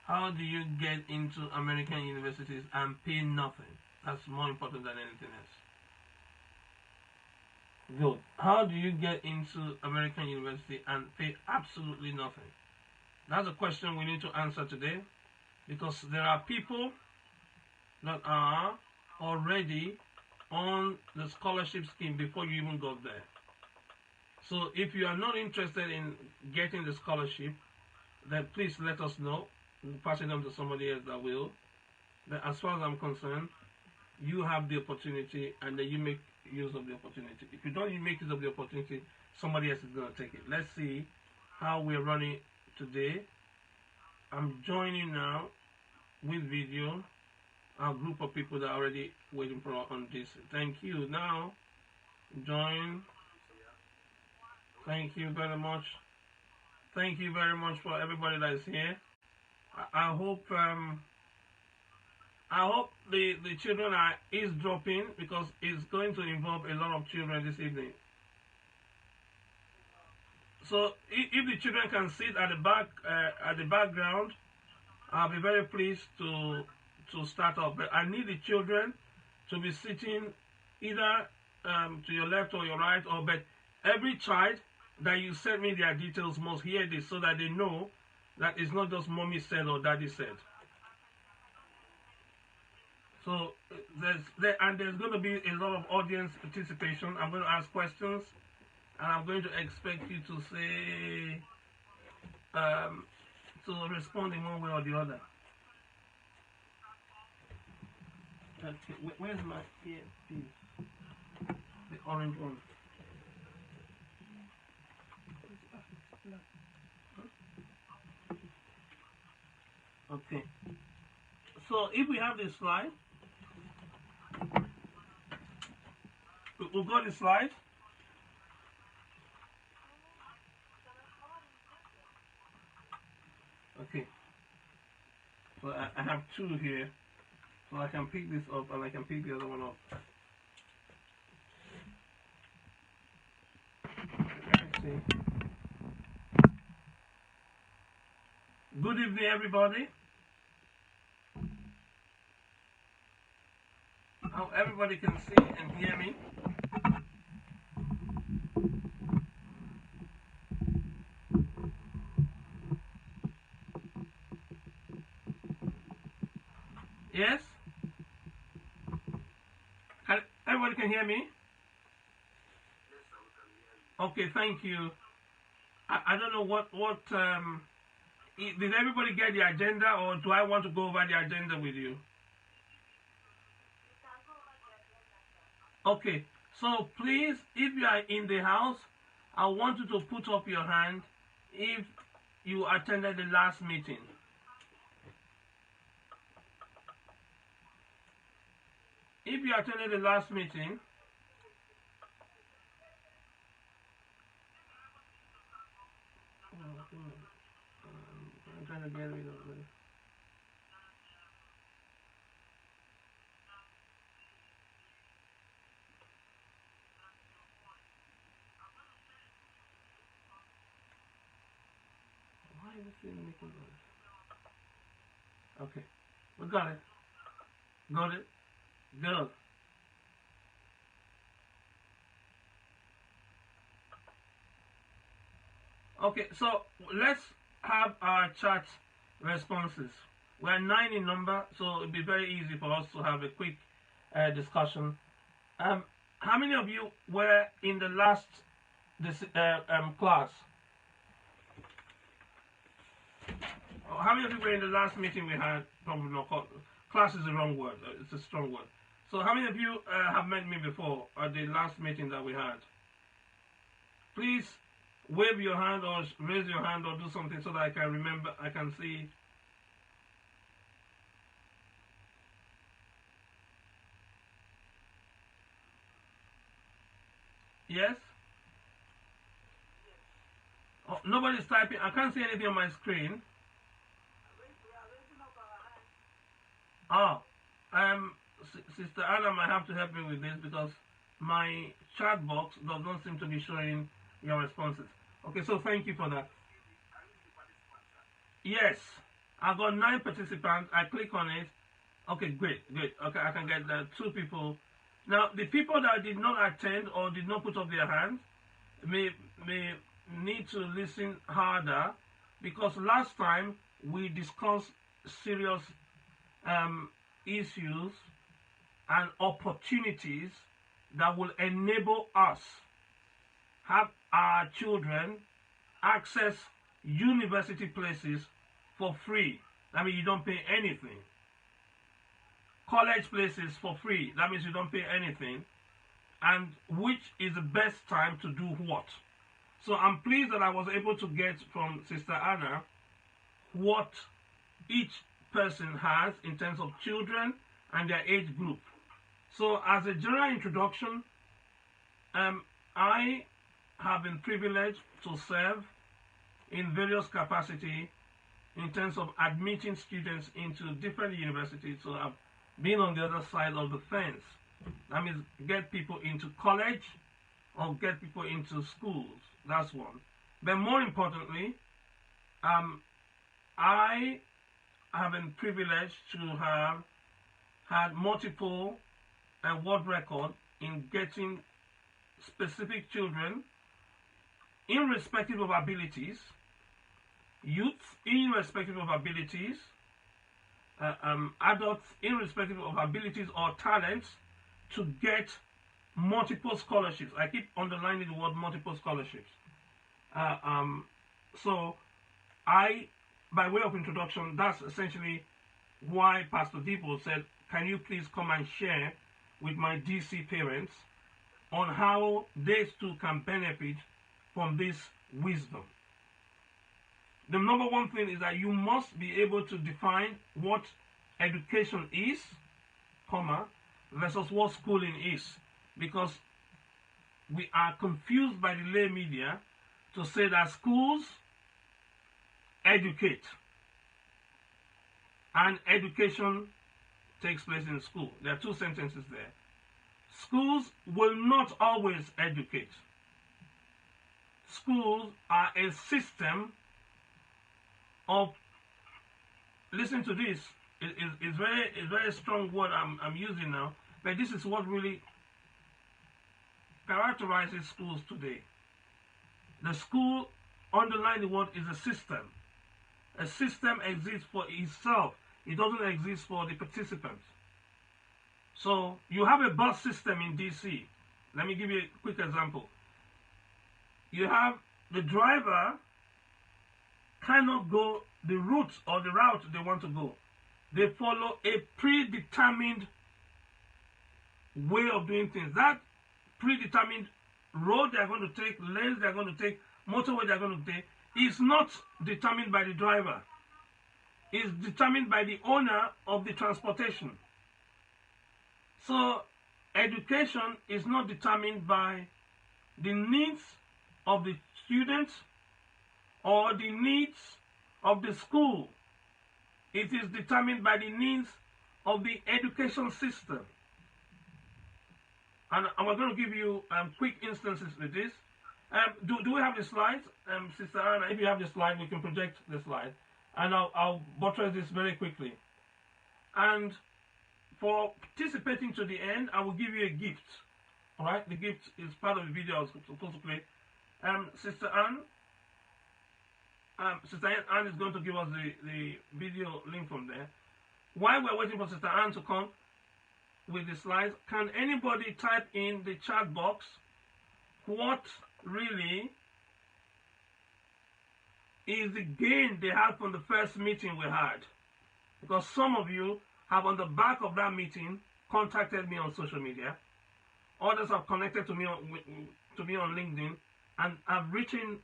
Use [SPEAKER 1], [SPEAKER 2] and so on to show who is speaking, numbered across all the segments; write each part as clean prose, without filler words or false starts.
[SPEAKER 1] How do you get into American universities and pay nothing? That's more important than anything else. Good. How do you get into American university and pay absolutely nothing? That's a question we need to answer today, because there are people that are already on the scholarship scheme before you even got there. So if you are not interested in getting the scholarship, then please let us know. We'll pass it on to somebody else that will. But as far as I'm concerned, you have the opportunity and then you make use of the opportunity. If you don't make use of the opportunity, somebody else is going to take it. Let's see how we're running today. I'm joining now with video our group of people that are already waiting for on this. Thank you. Now, join. Thank you very much. Thank you very much for everybody that is here. I hope the children are eavesdropping, because it's going to involve a lot of children this evening. So if the children can sit at the back at the background, I'll be very pleased to start off. But I need the children to be sitting either to your left or your right, or but every child that you send me their details must hear this, so that they know that it's not just mommy said or daddy said. So there's going to be a lot of audience participation. I'm going to ask questions, and I'm going to expect you to say to respond in one way or the other. Okay, where's my earpiece? The orange one. Okay. So if we have this slide, we've got the slide. Okay. So I have two here. So I can pick this up and I can pick the other one up. Let's see. Good evening, everybody. How everybody can see and hear me. Yes? Everybody can hear me? Okay, thank you. I don't know what did everybody get the agenda, or do I want to go over the agenda with you? Okay, so please, if you are in the house, I want you to put up your hand if you attended the last meeting. If you attended the last meeting, I'm trying to get rid of it. Why is this thing making noise? Okay, we got it. Got it? Good. Okay, so let's have our chat responses. We're 9 in number, so it'll be very easy for us to have a quick discussion. How many of you were in the last class? How many of you were in the last meeting we had? Probably not. Class is the wrong word. It's a strong word. So how many of you have met me before at the last meeting that we had? Please wave your hand or raise your hand or do something so that I can remember, I can see. Yes? Oh, nobody's typing. I can't see anything on my screen. Oh, Sister Anna might have to help me with this, because my chat box does not seem to be showing your responses. Okay, so thank you for that. Yes, I got 9 participants. I click on it. Okay, great. Okay, I can get 2 people. Now, the people that did not attend or did not put up their hands may need to listen harder, because last time we discussed serious issues and opportunities that will enable us have our children access university places for free. That means you don't pay anything. College places for free. That means you don't pay anything. And which is the best time to do what? So I'm pleased that I was able to get from Sister Anna what each person has in terms of children and their age group. So as a general introduction, I have been privileged to serve in various capacity in terms of admitting students into different universities. So I've been on the other side of the fence. That means get people into college or get people into schools. That's one. But more importantly, I have been privileged to have had multiple world record in getting specific children, irrespective of abilities, youth irrespective of abilities, adults irrespective of abilities or talents, to get multiple scholarships. I keep underlining the word multiple scholarships. So I, by way of introduction, that's essentially why Pastor Debo said, can you please come and share with my DC parents on how they too can benefit from this wisdom. The number one thing is that you must be able to define what education is, comma, versus what schooling is, because we are confused by the lay media to say that schools educate and education takes place in school. There are 2 sentences there. Schools will not always educate. Schools are a system of, listen to this, it's very strong word I'm using now, but this is what really characterizes schools today. The school, underline the word, is a system. A system exists for itself. It doesn't exist for the participants. So you have a bus system in DC. Let me give you a quick example. You have the driver cannot go the route or the route they want to go. They follow a predetermined way of doing things. That predetermined road they are going to take, lanes they are going to take, motorway they are going to take, is not determined by the driver. It's determined by the owner of the transportation. So education is not determined by the needs of the students or the needs of the school. It is determined by the needs of the education system. And I'm going to give you quick instances with this. Do we have the slides? Sister Anna, if you have the slide, we can project the slide. And I'll buttress this very quickly. And for participating to the end, I will give you a gift. All right? The gift is part of the video I was supposed to play. Sister Anne is going to give us the video link from there. While we're waiting for Sister Anne to come with the slides, can anybody type in the chat box what really is the gain they had from the first meeting we had? Because some of you have, on the back of that meeting, contacted me on social media. Others have connected to me on LinkedIn and have written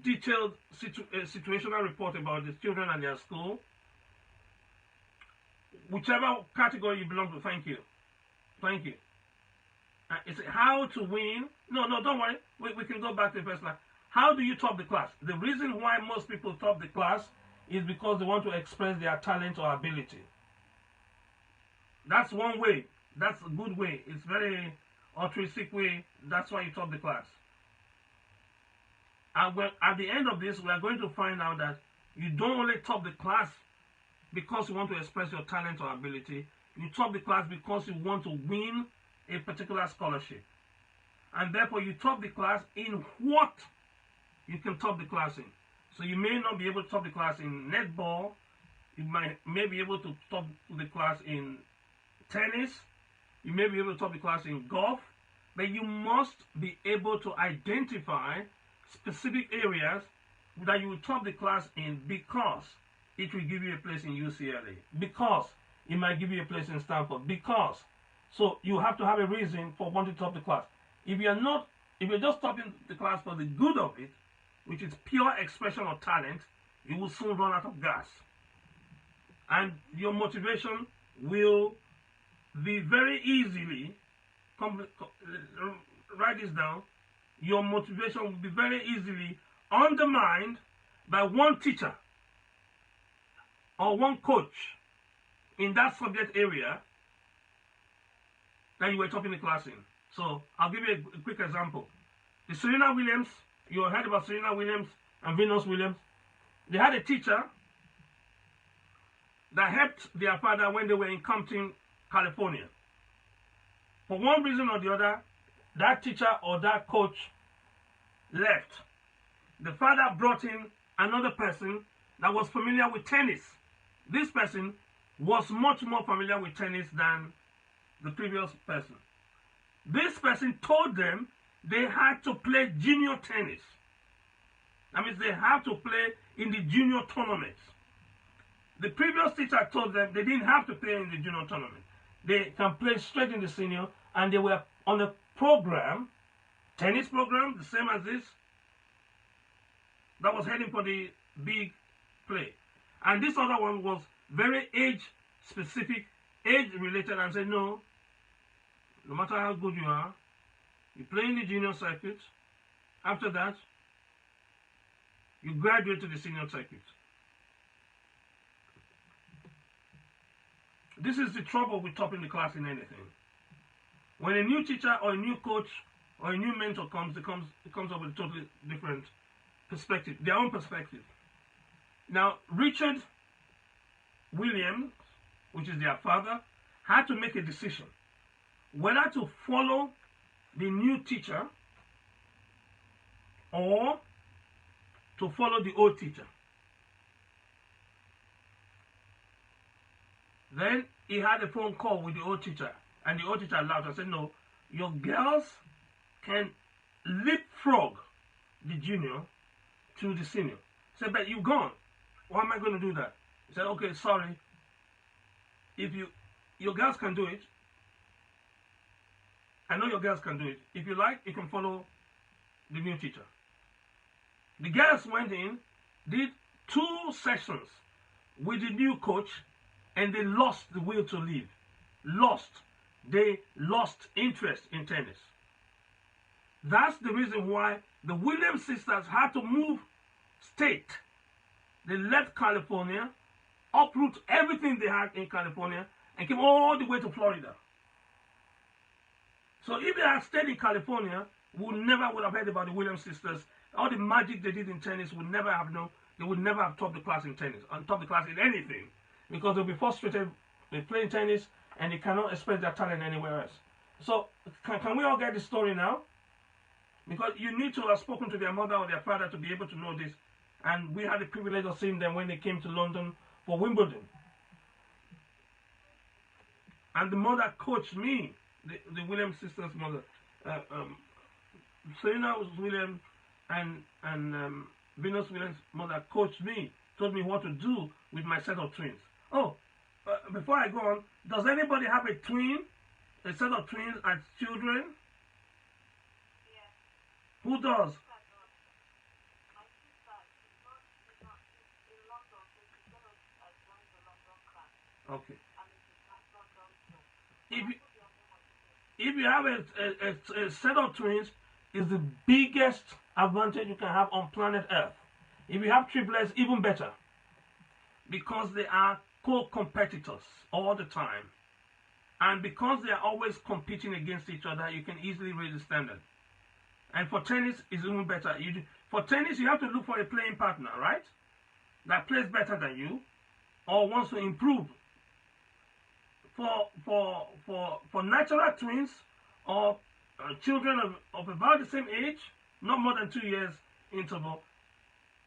[SPEAKER 1] detailed situational report about the children and their school. Whichever category you belong to, thank you. Thank you. It's how to win. No, don't worry. We can go back to the first slide. How do you top the class? The reason why most people top the class is because they want to express their talent or ability. That's one way. That's a good way. It's very altruistic way. That's why you top the class. And at the end of this, we are going to find out that You don't only top the class because you want to express your talent or ability. You top the class because you want to win a particular scholarship. And therefore, you top the class in what you can top the class in. So you may not be able to top the class in netball. You may be able to top the class in tennis. You may be able to top the class in golf. But you must be able to identify specific areas that you will top the class in, because it will give you a place in UCLA, because it might give you a place in Stanford, because. So you have to have a reason for wanting to top the class. If you're just topping the class for the good of it, which is pure expression of talent, you will soon run out of gas. And your motivation will be very easily, write this down, your motivation will be very easily undermined by one teacher or one coach in that subject area that you were topping the class in. So I'll give you a quick example. The Serena Williams, you heard about Serena Williams and Venus Williams. They had a teacher that helped their father when they were in Compton, California. For one reason or the other, that teacher or that coach left. The father brought in another person that was familiar with tennis. This person was much more familiar with tennis than the previous person. This person told them they had to play junior tennis. That means they have to play in the junior tournaments. The previous teacher told them they didn't have to play in the junior tournament. They can play straight in the senior, and they were on a program, tennis program, the same as this, that was heading for the big play. And this other one was very age-specific, age-related, and said, no matter how good you are, you play in the junior circuit. After that, you graduate to the senior circuit. This is the trouble with topping the class in anything. When a new teacher or a new coach or a new mentor comes, it comes up with a totally different perspective, their own perspective. Now, Richard Williams, which is their father, had to make a decision whether to follow the new teacher or to follow the old teacher. Then he had a phone call with the old teacher, and the old teacher laughed and said, no, your girls can leapfrog the junior to the senior. He said, but you've gone. Why am I going to do that? He said, okay, sorry. If your girls can do it, I know your girls can do it. If you like, you can follow the new teacher. The girls went in, did 2 sessions with the new coach, and they lost the will to live. They lost interest in tennis. That's the reason why the Williams sisters had to move state. They left California, uproot everything they had in California, and came all the way to Florida. So if they had stayed in California, we never would have heard about the Williams sisters. All the magic they did in tennis, we never have known. They would never have topped the class in tennis, or topped the class in anything, because they'll be frustrated with playing tennis and they cannot express their talent anywhere else. So can we all get the story now? Because you need to have spoken to their mother or their father to be able to know this. And we had the privilege of seeing them when they came to London for Wimbledon. And the mother coached me, the Williams sisters' mother. Serena Williams and Venus Williams' mother coached me, told me what to do with my set of twins. Oh, before I go on, does anybody have a twin, a set of twins as children?
[SPEAKER 2] Yes.
[SPEAKER 1] Who does? Okay. If you have a set of twins, is the biggest advantage you can have on planet Earth. If you have triplets, even better, because they are co-competitors all the time, and because they are always competing against each other, you can easily raise the standard. And for tennis, it's even better. For tennis, you have to look for a playing partner, right? that plays better than you or wants to improve. For natural twins or children of about the same age, not more than 2 years interval,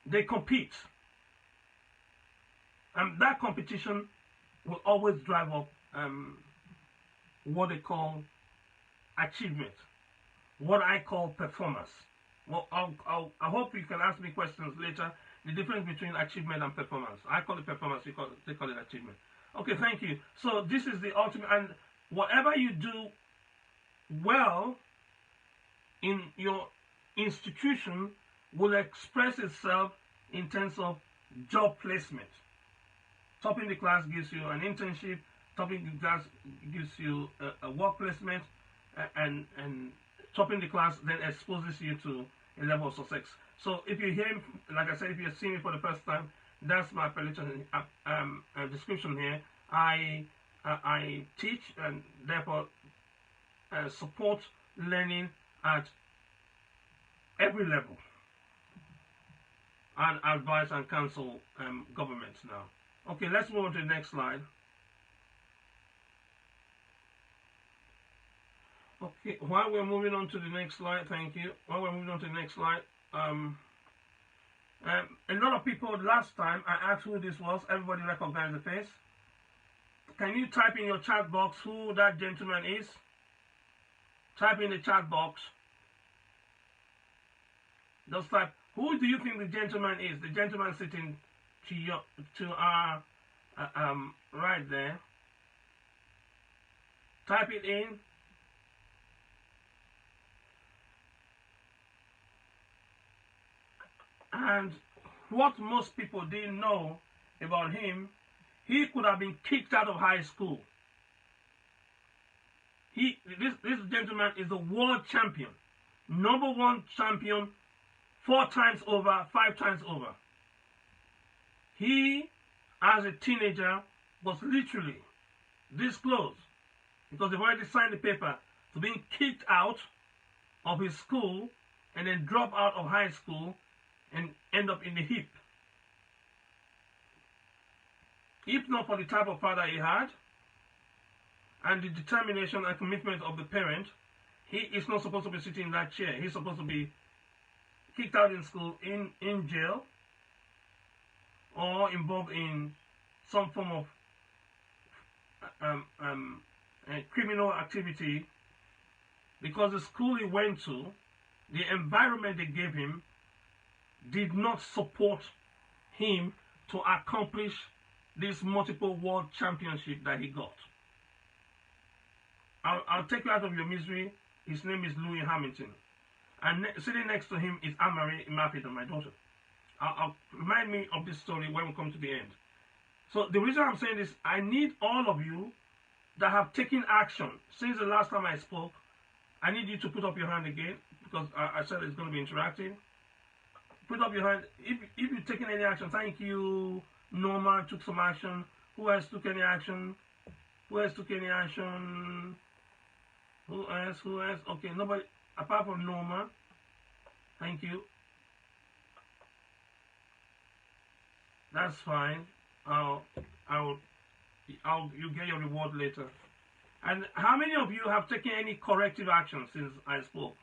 [SPEAKER 1] they compete. And that competition will always drive up what they call achievement, what I call performance. Well, I hope you can ask me questions later. The difference between achievement and performance. I call it performance, they call it achievement. Okay, thank you. So this is the ultimate, and whatever you do well in your institution will express itself in terms of job placement. Topping the class gives you an internship, topping the class gives you a work placement, and topping the class then exposes you to a level of success. So if you hear, like I said, if you're seeing me for the first time, that's my description here. I teach and therefore support learning at every level, and advise and counsel governments now. Okay, let's move on to the next slide. Okay, while we're moving on to the next slide, thank you. While we're moving on to the next slide, a lot of people, last time I asked who this was, everybody recognized the face. Can you type in your chat box who that gentleman is? Type in the chat box. Just type, who do you think the gentleman is? The gentleman sitting to our right there. Type it in. And what most people didn't know about him, he could have been kicked out of high school. This gentleman is a world champion, #1 champion, 4 times over, 5 times over. He, as a teenager, was literally this close, because they've already signed the paper, to being kicked out of his school and then drop out of high school and end up in the hip. If not for the type of father he had and the determination and commitment of the parent, he is not supposed to be sitting in that chair. He's supposed to be kicked out in school, in jail, or involved in some form of criminal activity, because the school he went to, the environment they gave him, did not support him to accomplish this multiple world championship that he got. I'll take you out of your misery. His name is Louis Hamilton. And sitting next to him is Anne-Marie Imafita, my daughter. I'll remind me of this story when we come to the end. So the reason I'm saying this, I need all of you that have taken action since the last time I spoke. I need you to put up your hand again, because I said it's going to be interactive. Put up your hand if you've taken any action. Thank you. Norma took some action. Who else took any action? Who else took any action? Who else? Who else? Okay, nobody apart from Norma. Thank you. That's fine. You'll get your reward later. And how many of you have taken any corrective action since I spoke?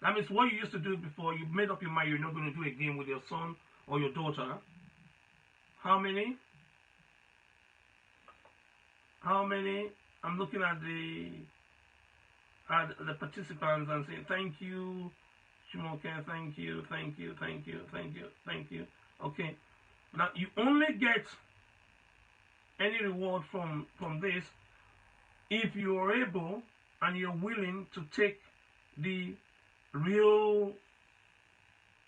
[SPEAKER 1] That means what you used to do before, you made up your mind you're not going to do again with your son or your daughter. How many? How many? I'm looking at the participants and saying thank you, Shimoke, thank you, thank you, thank you, thank you, thank you. Okay. Now you only get any reward from this if you are able and you're willing to take the real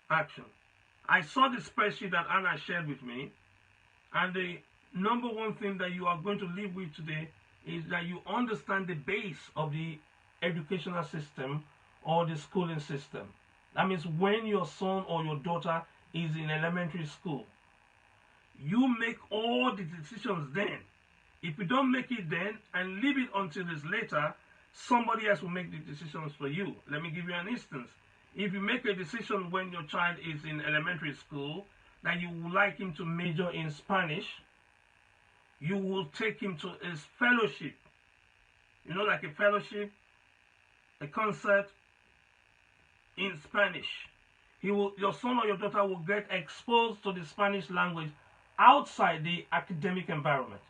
[SPEAKER 1] action. I saw the spreadsheet that Anna shared with me, and the #1 thing that you are going to live with today is that you understand the base of the educational system or the schooling system. That means when your son or your daughter is in elementary school, you make all the decisions then. If you don't make it then and leave it until it's later, somebody else will make the decisions for you. Let me give you an instance. If you make a decision when your child is in elementary school that you would like him to major in Spanish, you will take him to his fellowship. You know, like a fellowship, a concert in Spanish. Your son or your daughter will get exposed to the Spanish language outside the academic environment.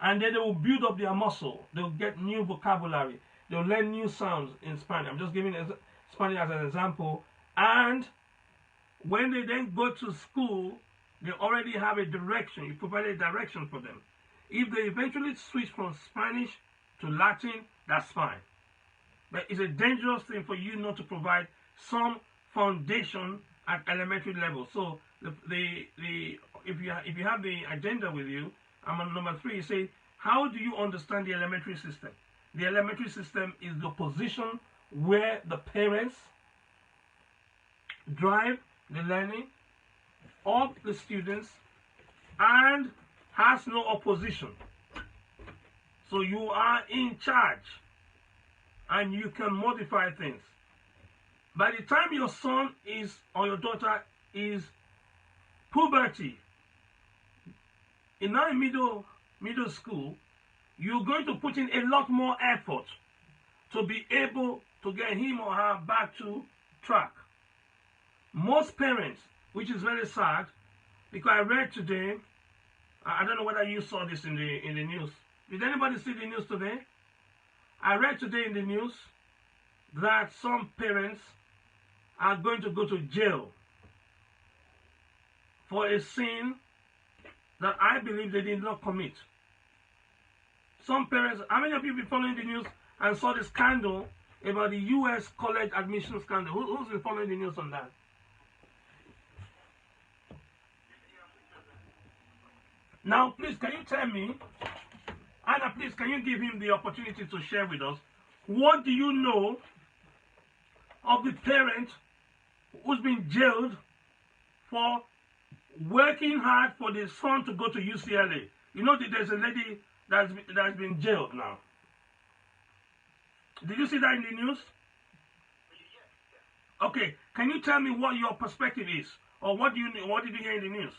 [SPEAKER 1] And then they will build up their muscle. They'll get new vocabulary. They'll learn new sounds in Spanish. I'm just giving Spanish as an example. And when they then go to school, they already have a direction. You provide a direction for them. If they eventually switch from Spanish to Latin, that's fine. But it's a dangerous thing for you not to provide some foundation at elementary level. So if you have the agenda with you, I'm on number 3. You say, how do you understand the elementary system? The elementary system is the position where the parents drive the learning of the students and has no opposition. So you are in charge and you can modify things. By the time your son is or your daughter is puberty, in our middle school, you're going to put in a lot more effort to be able to get him or her back to track. Most parents, which is very sad, because I read today, I don't know whether you saw this in the news. Did anybody see the news today? I read today in the news that some parents are going to go to jail for a sin that I believe they did not commit. Some parents, how many of you have been following the news and saw the scandal about the U.S. college admission scandal? Who's been following the news on that? Now, please, can you tell me, Anna, please, can you give him the opportunity to share with us, what do you know of the parent who's been jailed for working hard for the son to go to UCLA? You know that there's a lady that's been jailed now. Did you see that in the news? Okay, can you tell me what your perspective is, or what did you hear in the news?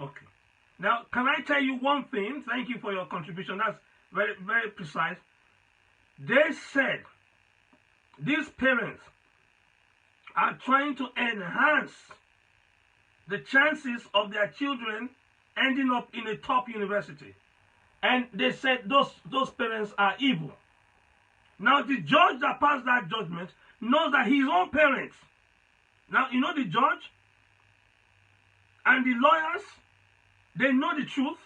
[SPEAKER 1] Okay. Now, can I tell you one thing? Thank you for your contribution. That's very, very precise. They said these parents are trying to enhance the chances of their children ending up in a top university. And they said those parents are evil. Now, the judge that passed that judgment knows that his own parents. Now, you know the judge and the lawyers, they know the truth.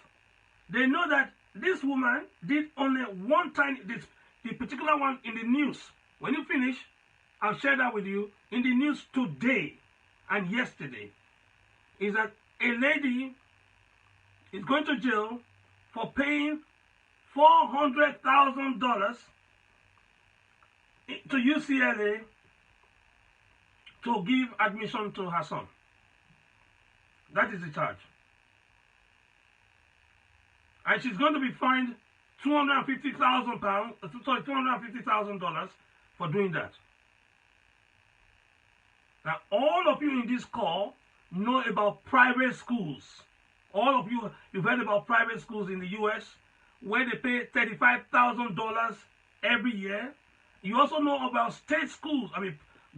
[SPEAKER 1] They know that this woman did only one time, the particular one in the news. When you finish, I'll share that with you. In the news today and yesterday, is that a lady is going to jail for paying $400,000 to UCLA to give admission to her son. That is the charge. And she's going to be fined $250,000 for doing that. Now, all of you in this call know about private schools. All of you, you've heard about private schools in the U.S. where they pay $35,000 every year. You also know about state schools,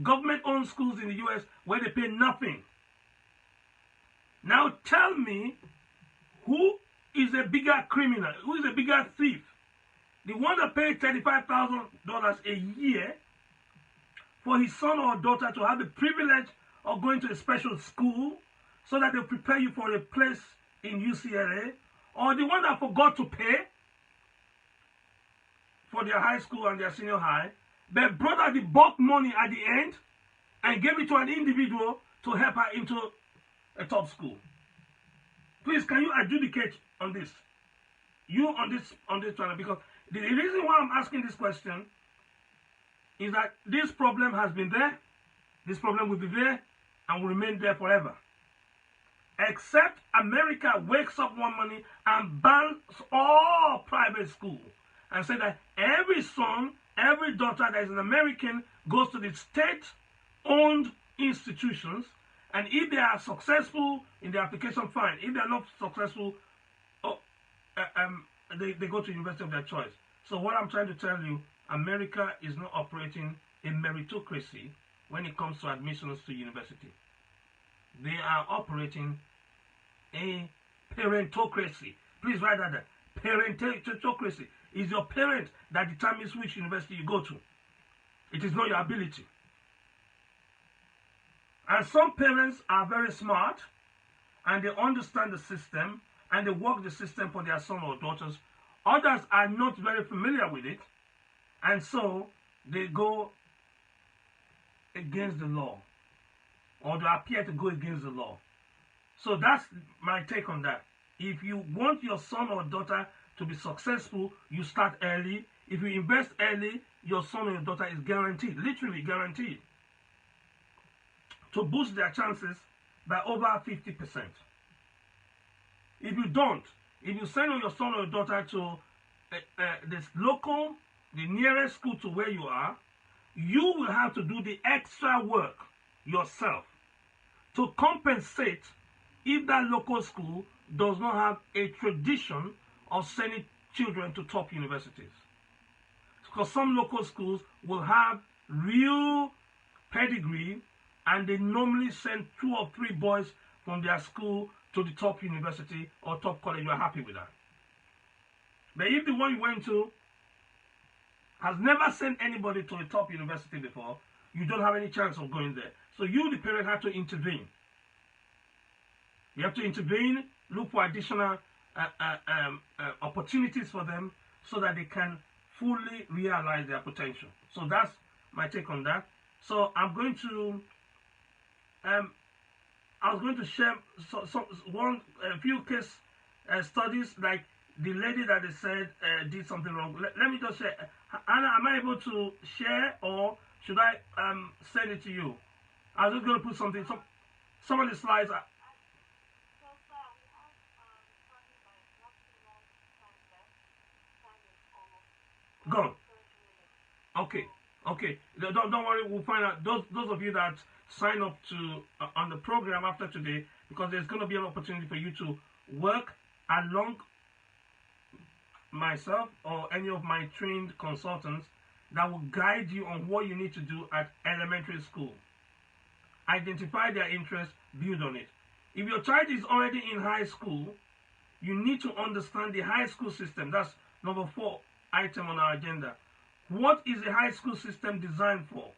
[SPEAKER 1] government-owned schools in the U.S. where they pay nothing. Now tell me, who is a bigger criminal? Who is a bigger thief? The one that paid $35,000 a year for his son or daughter to have the privilege of going to a special school so that they prepare you for a place in UCLA, or the one that forgot to pay for their high school and their senior high, but brought out the bulk money at the end and gave it to an individual to help her into a top school. Please, can you adjudicate on this? You on this channel, because the reason why I'm asking this question is that this problem has been there. This problem will be there and will remain there forever. Except America wakes up one morning and bans all private school and say that every son, every daughter that is an American goes to the state-owned institutions, and if they are successful in the application, fine. If they are not successful, they go to university of their choice. So what I'm trying to tell you, America is not operating a meritocracy when it comes to admissions to university. They are operating a parentocracy. Please write that down. Parentocracy is your parent that determines which university you go to. It is not your ability. And some parents are very smart and they understand the system and they work the system for their son or daughters. Others are not very familiar with it, and so they go against the law, or they appear to go against the law. So that's my take on that. If you want your son or daughter to be successful, you start early. If you invest early, your son or your daughter is guaranteed, literally guaranteed, to boost their chances by over 50%. If you don't, if you send your son or your daughter to the nearest school to where you are, you will have to do the extra work yourself to compensate if that local school does not have a tradition of sending children to top universities. Because some local schools will have real pedigree and they normally send 2 or 3 boys from their school to the top university or top college. You are happy with that. But if the one you went to has never sent anybody to a top university before, you don't have any chance of going there. So you, the parent, have to intervene. You have to intervene, look for additional opportunities for them so that they can fully realize their potential. So that's my take on that. So I'm going to I was going to share a few case studies, like the lady that they said did something wrong. Let me just share. Anna, am I able to share, or should I send it to you? I was just going to put something. Some of the slides. Gone. Okay. Don't worry. We'll find out. Those of you that sign up to on the program after today, because there's going to be an opportunity for you to work along myself or any of my trained consultants that will guide you on what you need to do at elementary school. Identify their interest, build on it. If your child is already in high school, you need to understand the high school system. That's number 4 item on our agenda. What is the high school system designed for?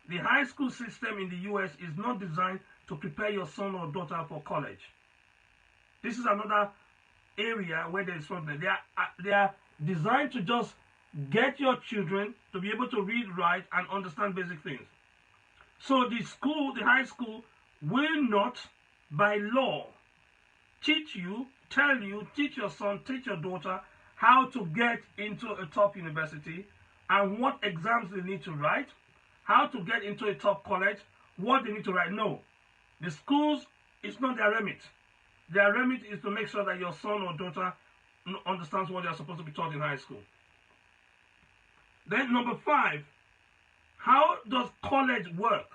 [SPEAKER 1] The high school system in the US is not designed to prepare your son or daughter for college. This is another area where there is problem. They are designed to just get your children to be able to read, write, and understand basic things. So the high school will not, by law, teach your son, teach your daughter how to get into a top university and what exams they need to write, how to get into a top college, what they need to write. No. The schools, it's not their remit. Their remit is to make sure that your son or daughter understands what they are supposed to be taught in high school. Then number 5, how does college work?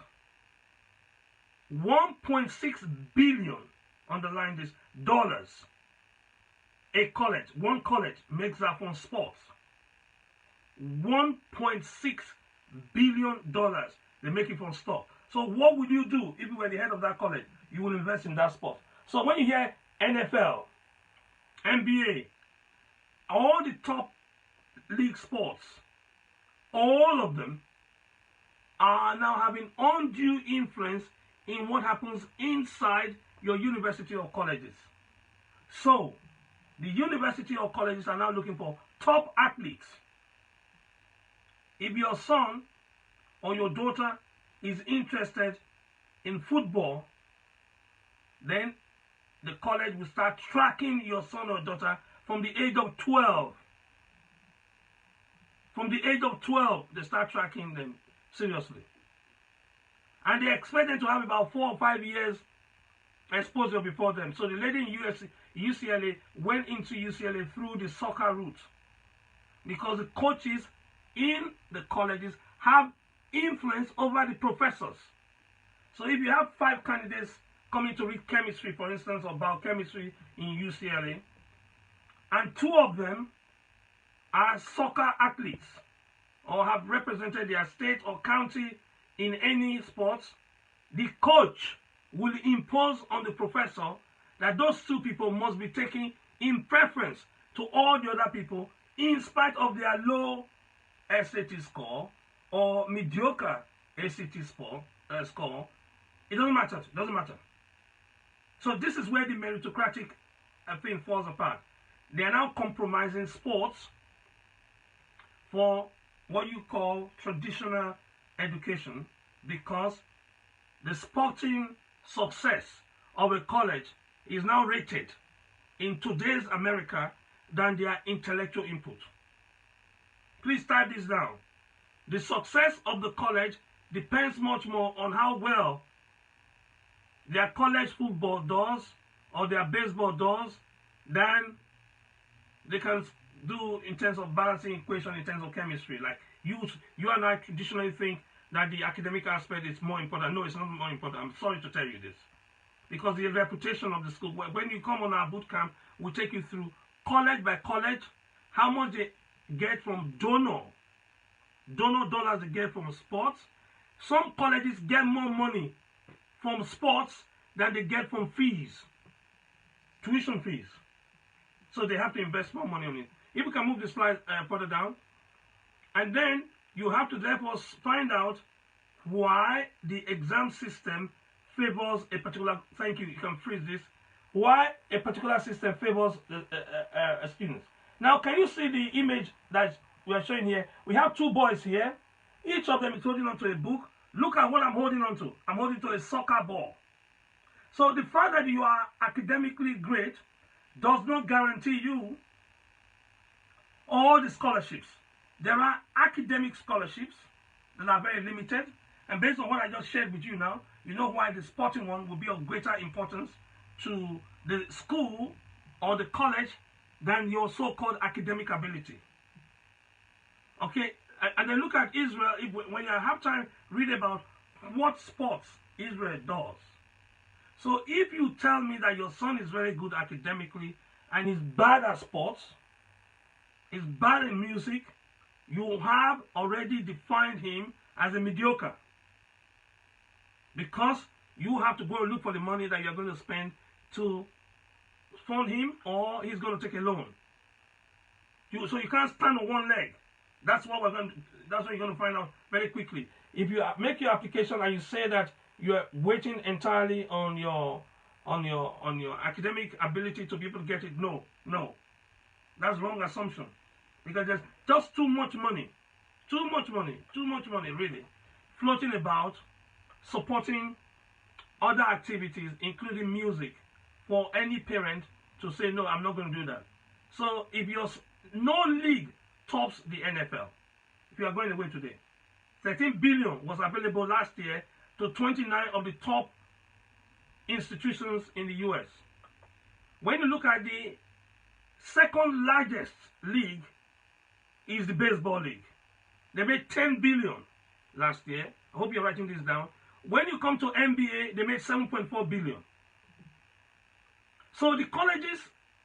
[SPEAKER 1] 1.6 billion, underline this, dollars. One college makes that from sports. $1.6 billion they make it from sport. So what would you do if you were the head of that college? You will invest in that sport. So when you hear NFL, NBA, all the top league sports, all of them are now having undue influence in what happens inside your university or colleges. So the university or colleges are now looking for top athletes. If your son or your daughter is interested in football, then the college will start tracking your son or daughter from the age of 12. From the age of 12, they start tracking them seriously. And they expect them to have about 4 or 5 years exposure before them. So the lady in UCLA went into UCLA through the soccer route, because the coaches in the colleges have influence over the professors. So if you have 5 candidates coming to read chemistry, for instance, or biochemistry in UCLA, and 2 of them are soccer athletes or have represented their state or county in any sports, the coach will impose on the professor that those 2 people must be taken in preference to all the other people, in spite of their low SAT score or mediocre ACT score. It doesn't matter. It doesn't matter. So this is where the meritocratic thing falls apart. They are now compromising sports for what you call traditional education, because the sporting success of a college is now rated in today's America than their intellectual input. Please type this down. The success of the college depends much more on how well their college football does or their baseball does than they can do in terms of balancing equation in terms of chemistry. Like you and I traditionally think that the academic aspect is more important. No, it's not more important. I'm sorry to tell you this. Because the reputation of the school, when you come on our boot camp, we take you through college by college, how much they get from donor dollars they get from sports. Some colleges get more money from sports than they get from fees, tuition fees. So they have to invest more money on it. If we can move the slide further down, and then you have to therefore find out why the exam system favors a particular, thank you, you can freeze this, why a particular system favors students. Now, can you see the image that we are showing here? We have 2 boys here. Each of them is holding onto a book. Look at what I'm holding onto. I'm holding to a soccer ball. So the fact that you are academically great does not guarantee you all the scholarships. There are academic scholarships that are very limited, and based on what I just shared with you now, you know why the sporting one will be of greater importance to the school or the college than your so-called academic ability. Okay, and then look at Israel. When you have time, read about what sports Israel does. So if you tell me that your son is very good academically and is bad at sports, is bad in music, you have already defined him as a mediocre. Because you have to go and look for the money that you're going to spend to fund him, or he's going to take a loan. So you can't stand on one leg. That's what that's what you're going to find out very quickly. If you make your application and you say that you are waiting entirely on your academic ability to be able to get it, no, that's wrong assumption, because there's just too much money really floating about supporting other activities, including music, for any parent to say, no, I'm not going to do that. So if no league tops the NFL, if you are going away today, 13 billion was available last year to 29 of the top institutions in the US. When you look at the second largest league, is the baseball league. They made 10 billion last year. I hope you're writing this down. When you come to NBA, they made 7.4 billion. So the colleges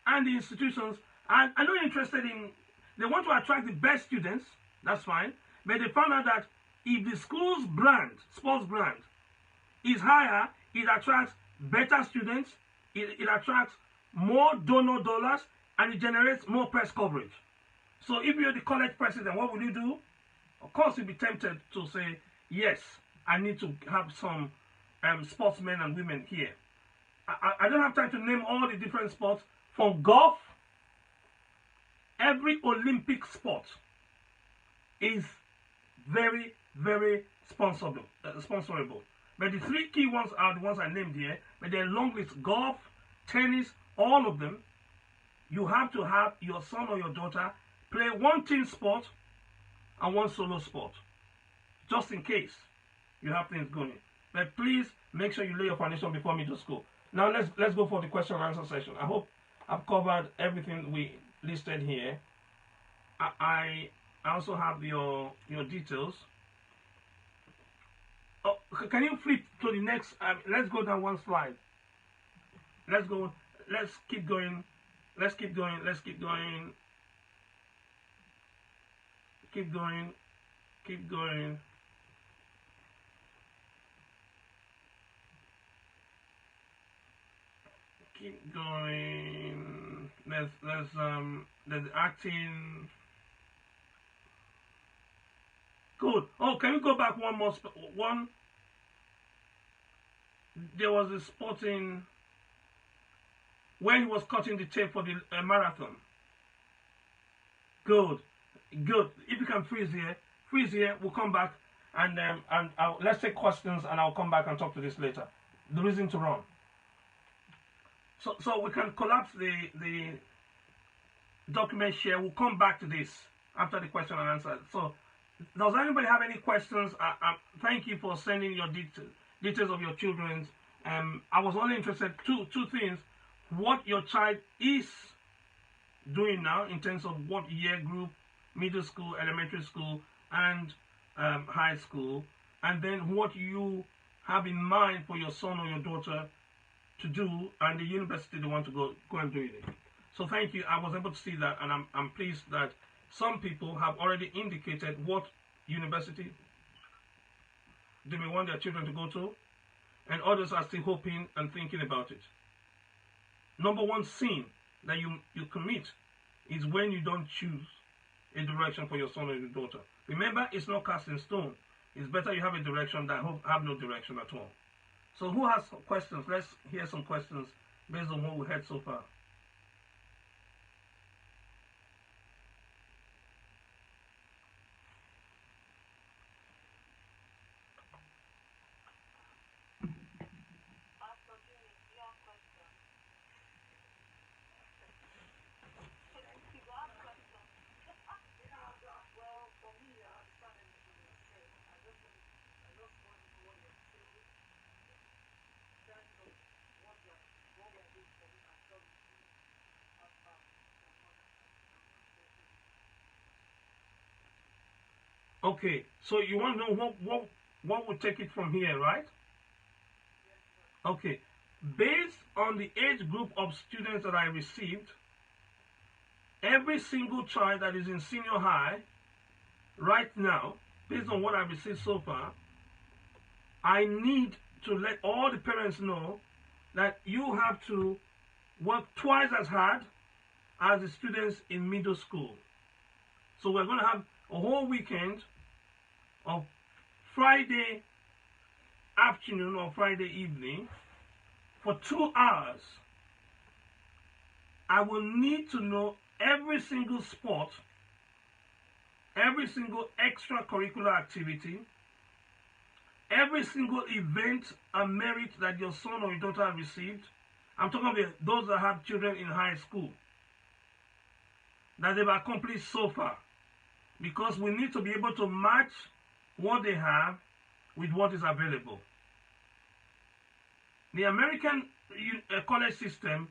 [SPEAKER 1] and the institutions are not interested in, they want to attract the best students, that's fine, but they found out that if the school's brand, sports brand, is higher, it attracts better students, it attracts more donor dollars, and it generates more press coverage. So if you're the college president, what will you do? Of course, you'll be tempted to say, yes, I need to have some sportsmen and women here. I don't have time to name all the different sports. From golf, every Olympic sport is very, very sponsorable. But the 3 key ones are the ones I named here. But they're long list: golf, tennis, all of them. You have to have your son or your daughter play one team sport and one solo sport, just in case you have things going. But please make sure you lay your foundation before middle school. Now let's go for the question and answer session. I hope I've covered everything we listed here. I also have your details. Oh, can you flip to the next? Let's go down one slide. Let's go. Let's keep going. Let's keep going. Let's keep going. Keep going. Keep going. Keep going. There's acting. Good. Oh, can you go back one more? One. There was a sporting when he was cutting the tape for the marathon. Good. Good. If you can freeze here. We'll come back and let's take questions and I'll come back and talk to this later. The reason to run. So we can collapse the document share. We'll come back to this after the question and answer. So, does anybody have any questions? Thank you for sending your details of your children's. I was only interested two things: what your child is doing now in terms of what year group, middle school, elementary school, and high school, and then what you have in mind for your son or your daughter to do, and the university they want to go and do it. So thank you. I was able to see that, and I'm pleased that some people have already indicated what university they may want their children to go to, and others are still hoping and thinking about it. Number one sin that you commit is when you don't choose a direction for your son or your daughter. Remember, it's not cast in stone. It's better you have a direction than have no direction at all. So who has questions? Let's hear some questions based on what we heard so far. Okay, so you want to know what will take it from here, right? Okay, based on the age group of students that I received, every single child that is in senior high right now, based on what I've received so far, I need to let all the parents know that you have to work twice as hard as the students in middle school. So we're going to have a whole weekend of Friday afternoon or Friday evening for 2 hours. I will need to know every single sport, every single extracurricular activity, every single event and merit that your son or your daughter have received. I'm talking about those that have children in high school, that they've accomplished so far. Because we need to be able to match what they have with what is available. The American college system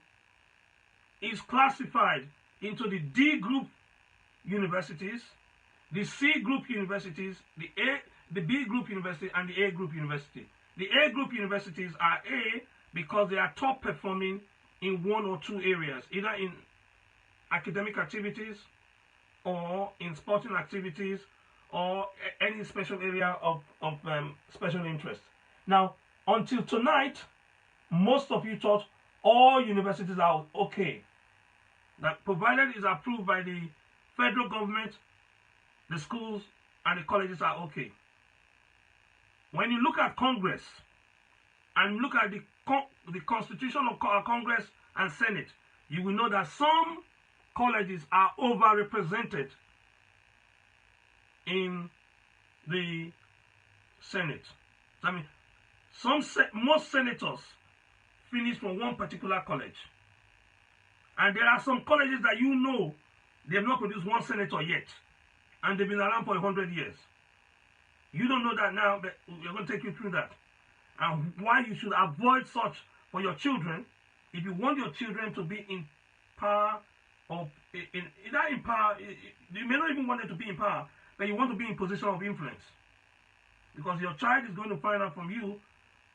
[SPEAKER 1] is classified into the D group universities, the C group universities, the B group university, and the A group university. The A group universities are A because they are top performing in one or two areas, either in academic activities or in sporting activities or any special area of special interest. Now, until tonight, most of you thought all universities are okay. That provided it's approved by the federal government, the schools and the colleges are okay. When you look at Congress and look at the Constitution of Congress and Senate, you will know that some colleges are overrepresented in the Senate. I mean, most senators finish from one particular college. And there are some colleges that you know they have not produced one senator yet. And they've been around for 100 years. You don't know that now, but we're going to take you through that. and why you should avoid such for your children. If you want your children to be in power, or either in power, you may not even want them to be in power, but you want to be in position of influence. Because your child is going to find out from you,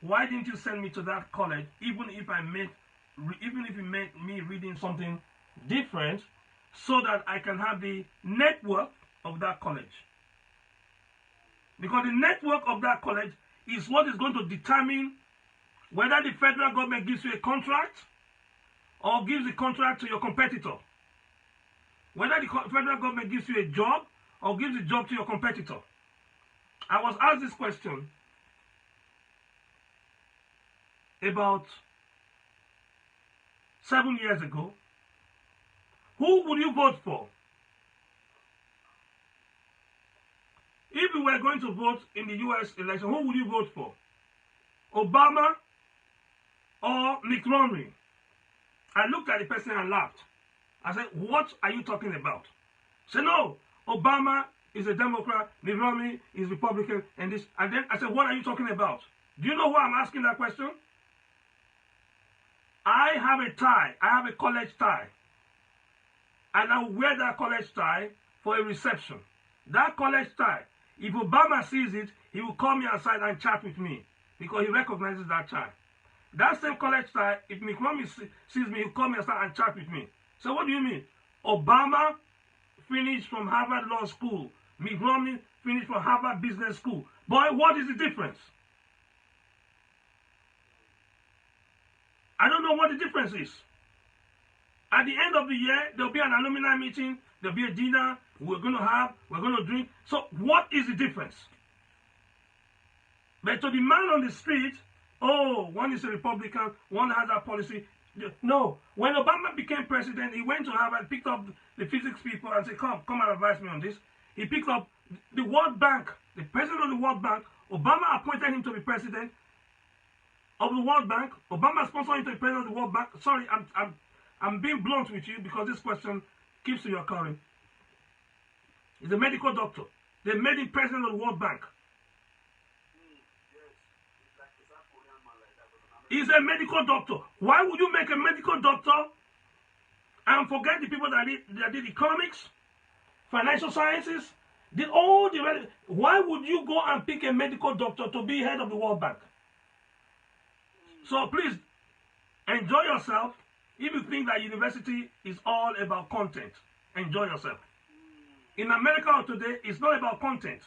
[SPEAKER 1] why didn't you send me to that college, even if it meant me reading something different, so that I can have the network of that college. Because the network of that college is what is going to determine whether the federal government gives you a contract or gives the contract to your competitor. Whether the federal government gives you a job or gives the job to your competitor. I was asked this question about 7 years ago. Who would you vote for? If you were going to vote in the US election, who would you vote for? Obama or Mitt Romney? I looked at the person and laughed. I said, what are you talking about? He said, no, Obama is a Democrat, Mitt Romney is Republican, and this. And then I said, what are you talking about? Do you know why I'm asking that question? I have a tie. I have a college tie. And I wear that college tie for a reception. That college tie, if Obama sees it, he will call me aside and chat with me because he recognizes that tie. That same college tie, if Mitt Romney sees me, he'll call me aside and chat with me. So what do you mean? Obama finished from Harvard Law School. Mitt Romney finished from Harvard Business School. Boy, what is the difference? I don't know what the difference is. At the end of the year, there'll be an alumni meeting, there'll be a dinner, we're going to drink. So what is the difference? But to the man on the street, oh, one is a Republican, one has that policy. No. When Obama became president, he went to Harvard, picked up the physics people and said, come and advise me on this. He picked up the World Bank, the president of the World Bank. Obama appointed him to be president of the World Bank. Obama sponsored him to be president of the World Bank. Sorry, I'm being blunt with you because this question keeps reoccurring. He's a medical doctor. They made him president of the World Bank. He's a medical doctor. Why would you make a medical doctor and forget the people that did economics, financial sciences, did all the... Why would you go and pick a medical doctor to be head of the World Bank? So please, enjoy yourself. If you think that university is all about content, enjoy yourself. In America today, it's not about content.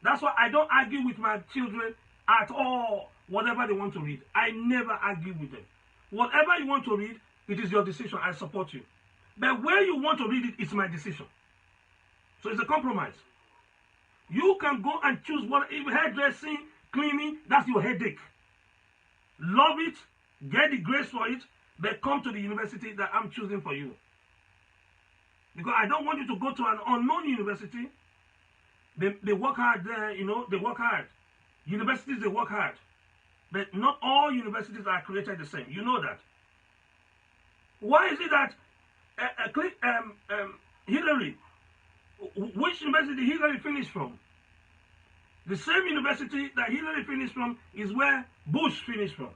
[SPEAKER 1] That's why I don't argue with my children at all. Whatever they want to read, I never argue with them. Whatever you want to read, it is your decision. I support you. But where you want to read it, it's my decision. So it's a compromise. You can go and choose what, if hairdressing, cleaning, that's your headache. Love it, get the grace for it, but come to the university that I'm choosing for you. Because I don't want you to go to an unknown university. They work hard there, you know, they work hard. Universities, they work hard. But not all universities are created the same. You know that. Why is it that Hillary, which university Hillary finished from? The same university that Hillary finished from is where Bush finished from.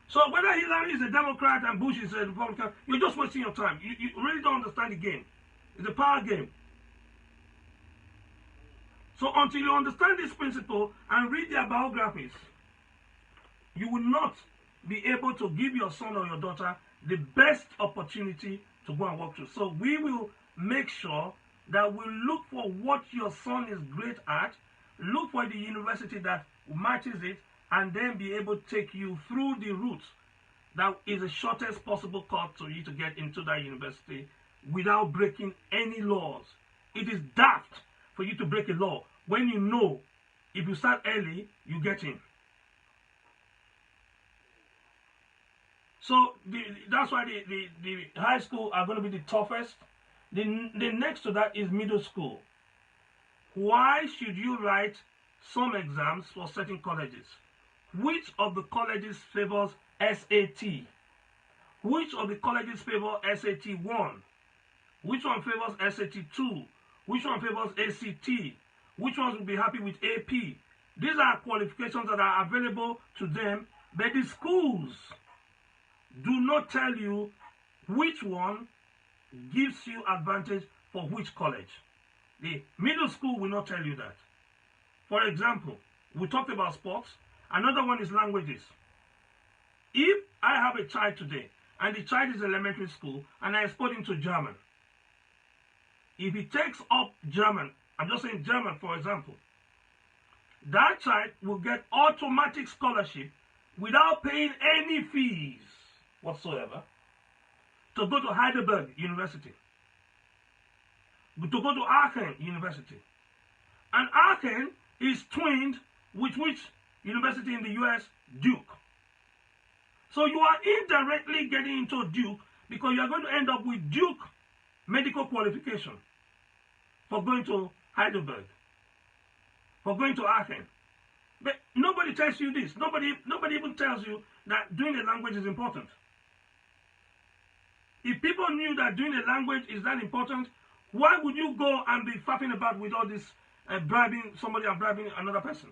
[SPEAKER 1] So whether Hillary is a Democrat and Bush is a Republican, you're just wasting your time. You really don't understand the game. It's a power game. So until you understand this principle and read their biographies, you will not be able to give your son or your daughter the best opportunity to go and work through. So we will make sure that we look for what your son is great at, look for the university that matches it, and then be able to take you through the route that is the shortest possible cut to you to get into that university without breaking any laws. It is daft for you to break a law when you know if you start early, you get in. So that's why the high school are going to be the toughest. The next to that is middle school. Why should you write some exams for certain colleges? Which of the colleges favors SAT? Which of the colleges favor SAT 1? Which one favors SAT 2? Which one favors ACT? Which ones will be happy with AP? These are qualifications that are available to them, but the schools do not tell you which one gives you advantage for which college. The middle school will not tell you that. For example, we talked about sports. Another one is languages. If I have a child today and the child is elementary school and I expose him to German, if he takes up German, I'm just saying German for example, that child will get automatic scholarship without paying any fees whatsoever to go to Heidelberg University, to go to Aachen University. And Aachen is twinned with which university in the US? Duke. So you are indirectly getting into Duke because you are going to end up with Duke medical qualification for going to Heidelberg, for going to Aachen. But nobody tells you this. Nobody even tells you that doing the language is important. If people knew that doing the language is that important, why would you go and be faffing about with all this bribing somebody and bribing another person?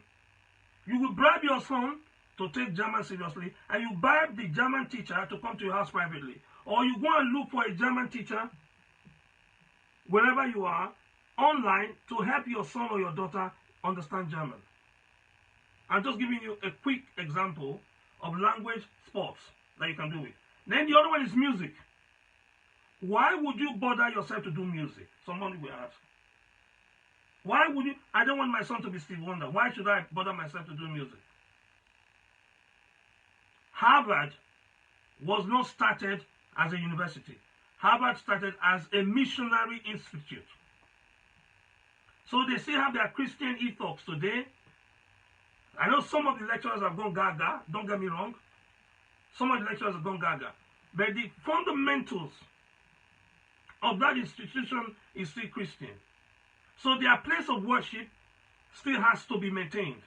[SPEAKER 1] You will bribe your son to take German seriously, and you bribe the German teacher to come to your house privately. Or you go and look for a German teacher, wherever you are, online, to help your son or your daughter understand German. I'm just giving you a quick example of language sports that you can do it. Then the other one is music. Why would you bother yourself to do music? Someone will ask. Why would you? I don't want my son to be Steve Wonder. Why should I bother myself to do music? Harvard was not started as a university. Harvard started as a missionary institute. So they still have their Christian ethos today. I know some of the lecturers have gone gaga, don't get me wrong. Some of the lecturers have gone gaga. But the fundamentals of that institution is still Christian. So their place of worship still has to be maintained.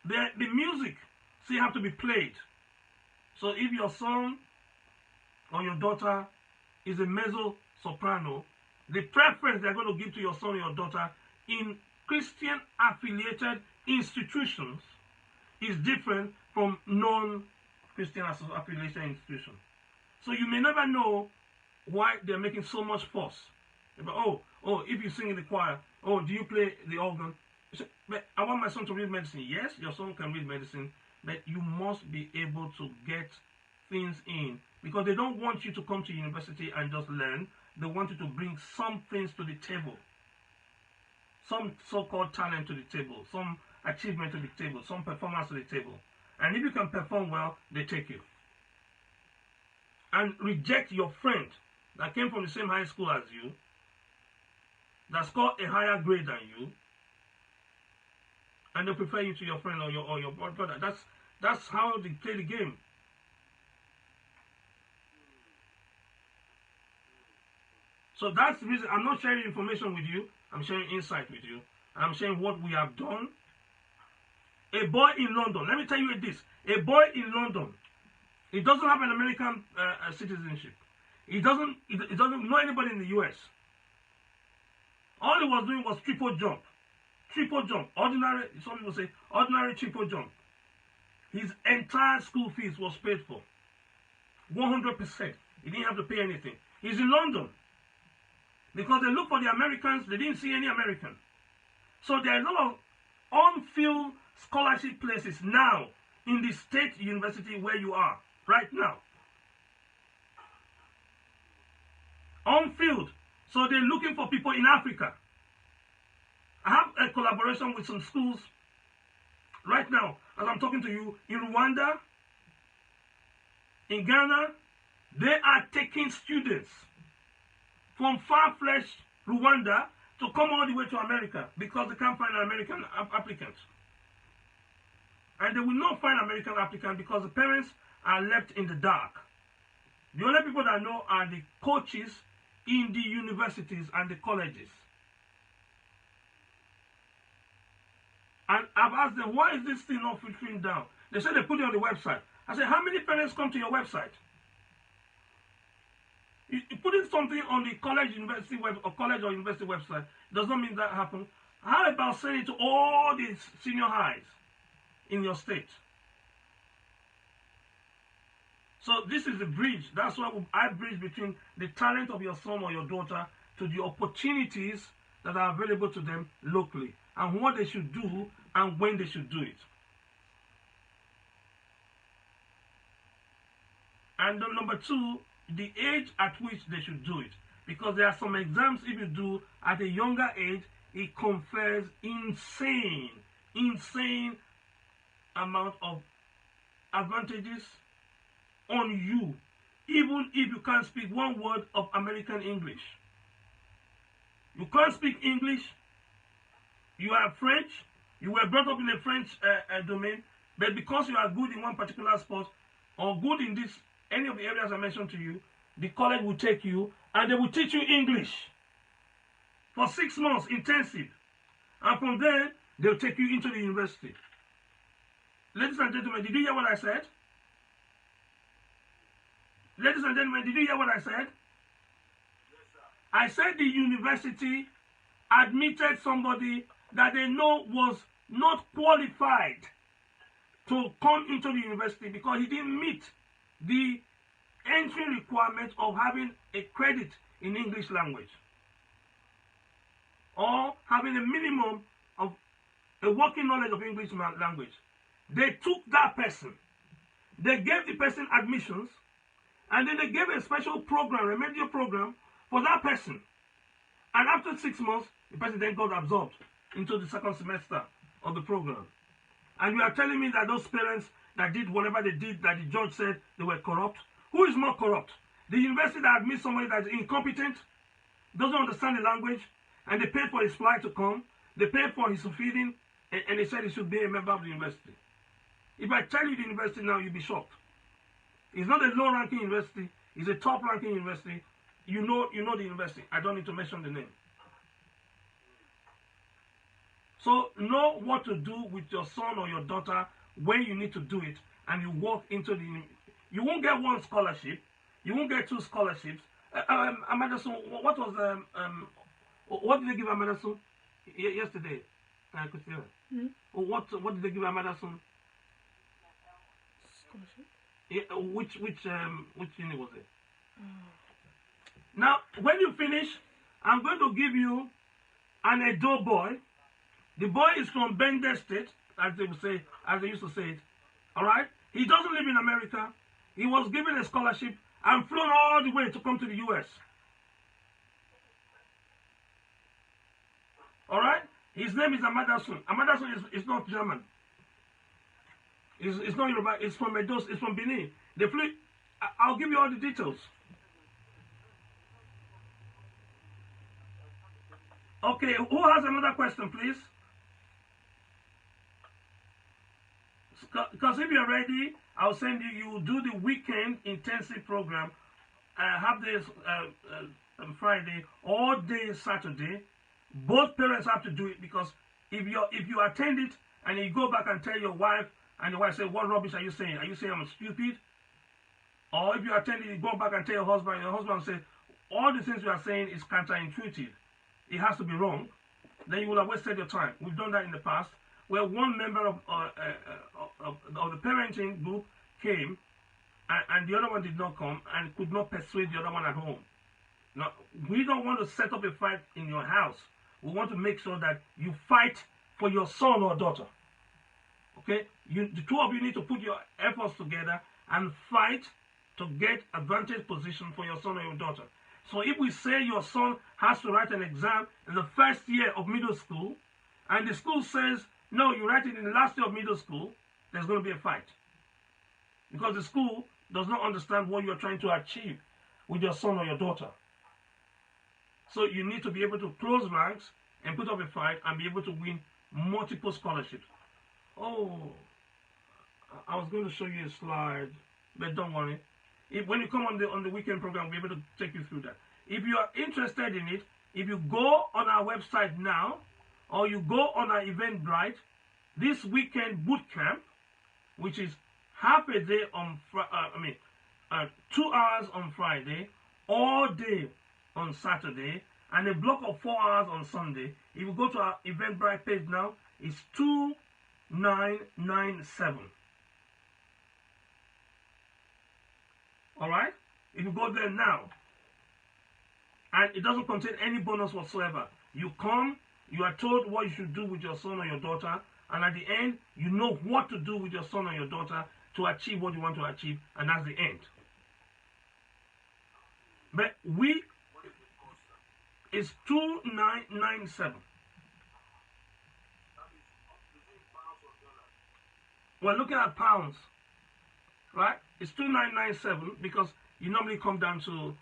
[SPEAKER 1] The music still have to be played. So if your son or your daughter is a mezzo soprano, the preference they're going to give to your son or your daughter in Christian affiliated institutions is different from non-Christian affiliated institutions. So you may never know why they're making so much fuss about, oh, if you sing in the choir, oh, do you play the organ? But I want my son to read medicine. Yes, your son can read medicine, but you must be able to get things in, because they don't want you to come to university and just learn. They want you to bring some things to the table, some so-called talent to the table, some achievement to the table, some performance to the table. And if you can perform well, they take you. And reject your friend that came from the same high school as you, that scored a higher grade than you, and they prefer you to your friend or your brother. That's how they play the game. So that's the reason I'm not sharing information with you. I'm sharing insight with you. And I'm sharing what we have done. A boy in London, let me tell you this. A boy in London, he doesn't have an American citizenship. He doesn't know anybody in the US. All he was doing was triple jump. Triple jump. Ordinary, some people say, ordinary triple jump. His entire school fees was paid for. 100%. He didn't have to pay anything. He's in London. Because they look for the Americans, they didn't see any American. So there are a lot of on-field scholarship places now in the state university where you are, right now. On-field. So they're looking for people in Africa. I have a collaboration with some schools right now, as I'm talking to you, in Rwanda, in Ghana. They are taking students from far-fetched Rwanda to come all the way to America because they can't find an American applicant. And they will not find American applicant because the parents are left in the dark. The only people that know are the coaches in the universities and the colleges. And I've asked them, why is this thing not filtering down? They said they put it on the website. I said, how many parents come to your website? Putting something on the college, university web, or college or university website does not mean that happens. How about saying it to all the senior highs in your state? So this is the bridge. That's why I bridge between the talent of your son or your daughter to the opportunities that are available to them locally and what they should do and when they should do it. And then number two, the age at which they should do it. Because there are some exams, if you do at a younger age, it confers insane amount of advantages on you, even if you can't speak one word of American English. You can't speak English, you are French, you were brought up in a French domain, but because you are good in one particular sport or good in this any of the areas I mentioned to you, the college will take you and they will teach you English for 6 months intensive, and from there they'll take you into the university. Ladies and gentlemen, did you hear what I said? Ladies and gentlemen, did you hear what I said?
[SPEAKER 2] Yes, sir.
[SPEAKER 1] I said the university admitted somebody that they know was not qualified to come into the university because he didn't meet the entry requirement of having a credit in English language or having a minimum of a working knowledge of English language. They took that person, they gave the person admissions, and then they gave a special program, remedial program for that person. And after 6 months, the person then got absorbed into the second semester of the program. And you are telling me that those parents that did whatever they did, that the judge said they were corrupt? Who is more corrupt? The university that admits somebody that is incompetent, doesn't understand the language, and they paid for his flight to come, they paid for his feeding, and they said he should be a member of the university. If I tell you the university now, you'll be shocked. It's not a low-ranking university, it's a top-ranking university. You know the university. I don't need to mention the name. So know what to do with your son or your daughter when you need to do it, and you walk into the. You won't get one scholarship, you won't get 2 scholarships. Amadasun, what was what did they give Amadasun yesterday? Christina. What did they give Amadasun?
[SPEAKER 3] Scholarship.
[SPEAKER 1] Yeah, which uni was it? Now, when you finish, I'm going to give you an Edo boy. The boy is from Bender State, as they would say, as they used to say it. All right. He doesn't live in America. He was given a scholarship and flown all the way to come to the U.S. All right. His name is Amadasun. Amadasun is not German. It's not Yoruba. It's from Edo. It's from Benin. They flew. I'll give you all the details. Okay, who has another question, please? Because if you're ready, I'll send you. You will do the weekend intensive program. Half days on Friday, all day Saturday. Both parents have to do it because if you attend it and you go back and tell your wife, and your wife say, "What rubbish are you saying? Are you saying I'm stupid?" Or if you attend it, you go back and tell your husband will say, "All the things you are saying is counterintuitive. It has to be wrong." Then you will have wasted your time. We've done that in the past, where one member of the parenting group came, and the other one did not come, and could not persuade the other one at home. Now, we don't want to set up a fight in your house. We want to make sure that you fight for your son or daughter. Okay? The two of you need to put your efforts together and fight to get advantage position for your son or your daughter. So if we say your son has to write an exam in the first year of middle school, and the school says, no, you write it in the last year of middle school, there's going to be a fight. Because the school does not understand what you're trying to achieve with your son or your daughter. So you need to be able to close ranks and put up a fight and be able to win multiple scholarships. Oh, I was going to show you a slide, but don't worry. When you come on the weekend program, we'll be able to take you through that. If you are interested in it, if you go on our website now, or you go on our Eventbrite, this weekend boot camp, which is half a day on 2 hours on Friday, all day on Saturday, and a block of 4 hours on Sunday, if you go to our Eventbrite page now, it's 2997. Alright? If you go there now, and it doesn't contain any bonus whatsoever. You come, you are told what you should do with your son or your daughter, and at the end, you know what to do with your son or your daughter to achieve what you want to achieve, and that's the end. But it's 2997. We're looking at pounds, right? It's 2997 because you normally come down to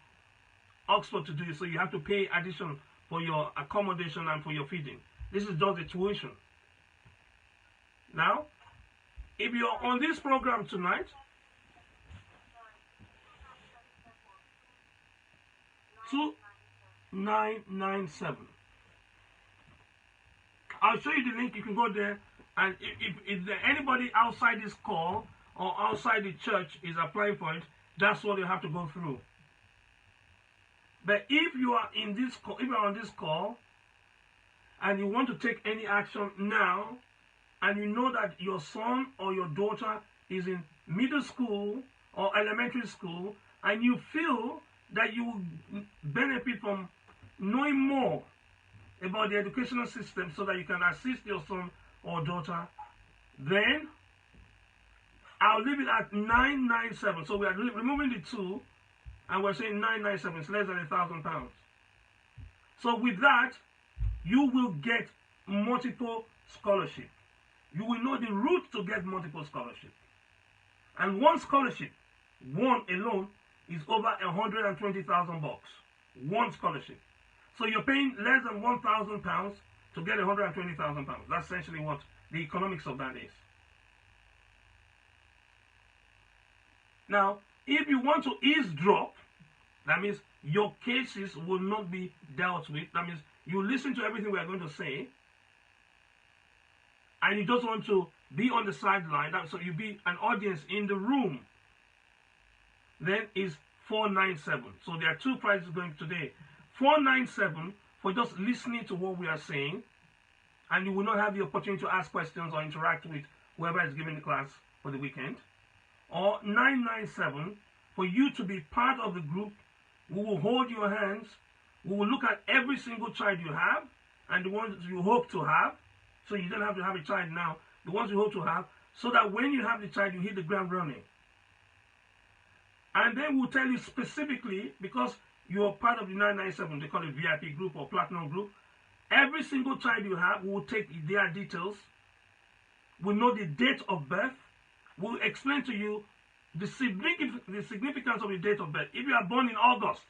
[SPEAKER 1] Oxford to do it, so you have to pay addition for your accommodation and for your feeding. This is just the tuition. Now, if you're on this program tonight, 2997. I'll show you the link. You can go there, and if there anybody outside this call or outside the church is applying for it, that's what you have to go through. But if you are in this call, if you are on this call, and you want to take any action now, and you know that your son or your daughter is in middle school or elementary school, and you feel that you will benefit from knowing more about the educational system so that you can assist your son or daughter, then I'll leave it at 997. So we are removing the 2, and we're saying 997. It's less than £1,000. So with that, you will get multiple scholarship. You will know the route to get multiple scholarship. And one scholarship, one alone, is over £120,000. One scholarship. So you're paying less than £1,000 to get £120,000. That's essentially what the economics of that is. Now, if you want to eavesdrop, that means your cases will not be dealt with. That means you listen to everything we are going to say, and you just want to be on the sideline, so you be an audience in the room, then is 497. So there are 2 prices going today. 497 for just listening to what we are saying, and you will not have the opportunity to ask questions or interact with whoever is giving the class for the weekend. Or 997 for you to be part of the group. We will hold your hands. We will look at every single child you have and the ones you hope to have. So you don't have to have a child now. The ones you hope to have, so that when you have the child, you hit the ground running. And then we'll tell you specifically, because you're part of the 997, they call it VIP group or platinum group. Every single child you have, we will take their details. We'll know the date of birth. We'll explain to you the significance of the date of birth. If you are born in August,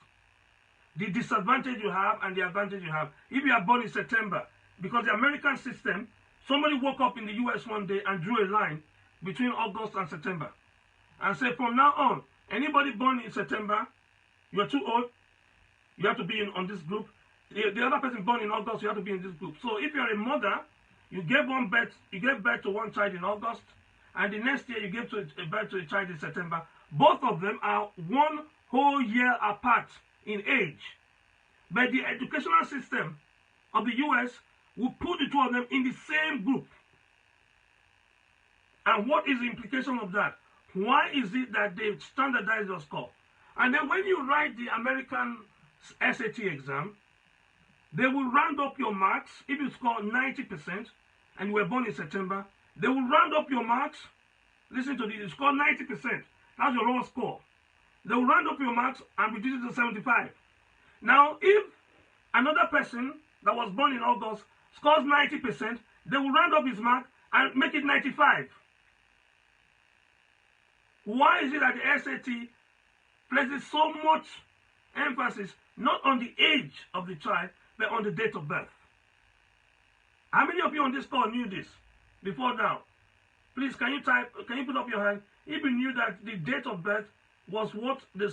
[SPEAKER 1] the disadvantage you have and the advantage you have. If you are born in September, because the American system, somebody woke up in the US one day and drew a line between August and September and said, from now on, anybody born in September, you're too old, you have to be on this group. The other person born in August, you have to be in this group. So if you're a mother, you gave birth to one child in August, and the next year you gave birth to a child in September. Both of them are 1 whole year apart in age. But the educational system of the US will put the 2 of them in the same group. And what is the implication of that? Why is it that they standardize your score? And then when you write the American SAT exam, they will round up your marks. If you score 90% and you were born in September, they will round up your marks. Listen to this, you score 90%. That's your raw score. They will round up your marks and reduce it to 75. Now, if another person that was born in August scores 90%, they will round up his mark and make it 95. Why is it that the SAT places so much emphasis not on the age of the child, but on the date of birth? How many of you on this call knew this before now? Please, can you put up your hand if you knew that the date of birth was the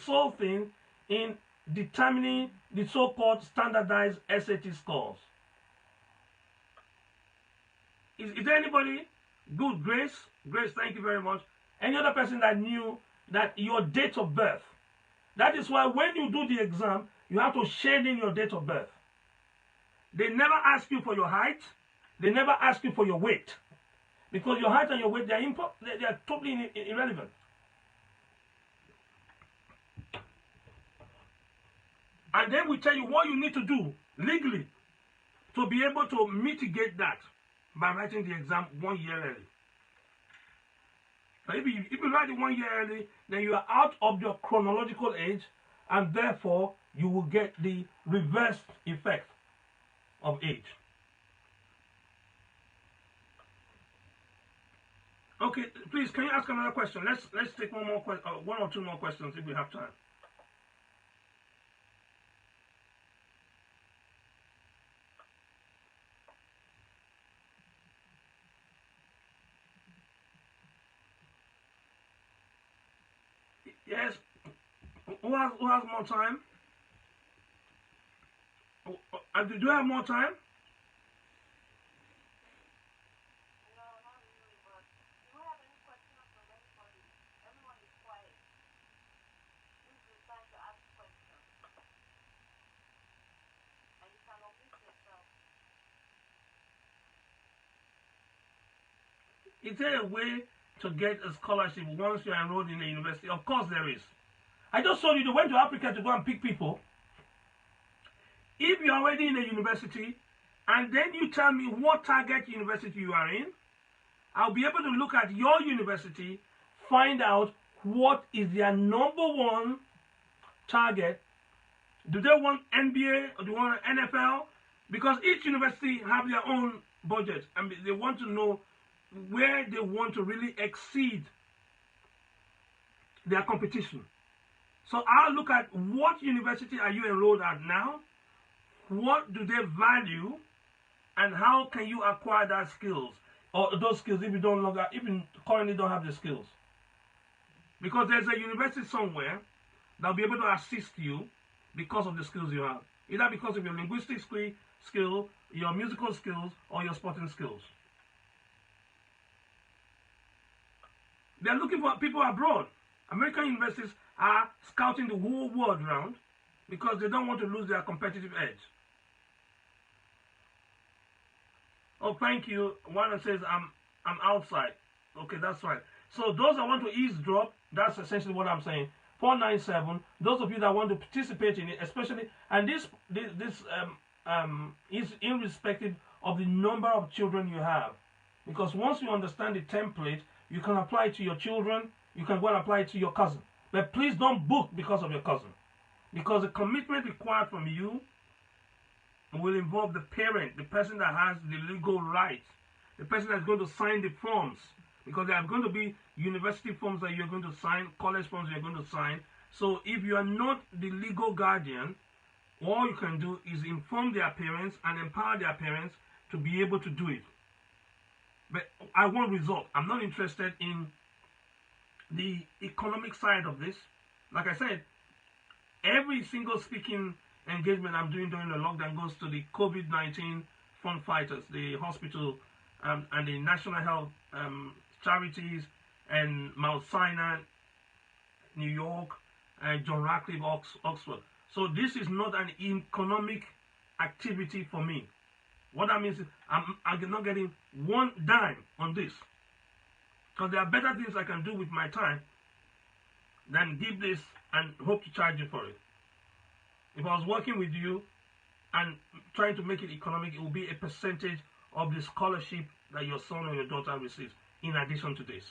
[SPEAKER 1] sole thing in determining the so-called standardized SAT scores? Is there anybody? Good, Grace. Grace, thank you very much. Any other person that knew that your date of birth? That is why when you do the exam, you have to shade in your date of birth. They never ask you for your height. They never ask you for your weight. Because your height and your weight, they are totally irrelevant. And then we tell you what you need to do legally to be able to mitigate that by writing the exam 1 year early. But if you write it 1 year early, then you are out of your chronological age, and therefore you will get the reversed effect of age. Okay, please, can you ask another question? Let's take one or two more questions if we have time. Yes. Who has more time? Do you have more time?
[SPEAKER 2] No, not really, but do you have any questions from anybody? Everyone is quiet. This is the time to ask questions. And you can unmute yourself.
[SPEAKER 1] Is there a way to get a scholarship once you're enrolled in a university? Of course there is. I just told you they went to Africa to go and pick people. If you're already in a university and then you tell me what target university you are in, I'll be able to look at your university, find out what is their #1 target. Do they want NBA or do they want NFL? Because each university have their own budget and they want to know where they want to really exceed their competition. So I'll look at what university are you enrolled at now, what do they value, and how can you acquire that skills or those skills if you currently don't have the skills. Because there's a university somewhere that'll be able to assist you because of the skills you have. Either because of your linguistic skill, your musical skills, or your sporting skills. They're looking for people abroad. American universities are scouting the whole world around because they don't want to lose their competitive edge. Oh, thank you. One says I'm outside. Okay, that's fine. So those that want to eavesdrop, that's essentially what I'm saying. 497. Those of you that want to participate in it, especially, and this is irrespective of the number of children you have, because once you understand the template, you can apply it to your children. You can go and apply it to your cousin. But please don't book because of your cousin, because the commitment required from you will involve the parent, the person that has the legal rights, the person that's going to sign the forms, because there are going to be university forms that you're going to sign, college forms you're going to sign. So if you are not the legal guardian, all you can do is inform their parents and empower their parents to be able to do it. But I want result. I'm not interested in the economic side of this. Like I said, every single speaking engagement I'm doing during the lockdown goes to the COVID-19 fund fighters, the hospital and the national health charities, and Mount Sinai, New York, and John Radcliffe, Oxford. So this is not an economic activity for me. What that means is I'm not getting one dime on this, because there are better things I can do with my time than give this and hope to charge you for it. If I was working with you and trying to make it economic, it will be a percentage of the scholarship that your son or your daughter receives in addition to this.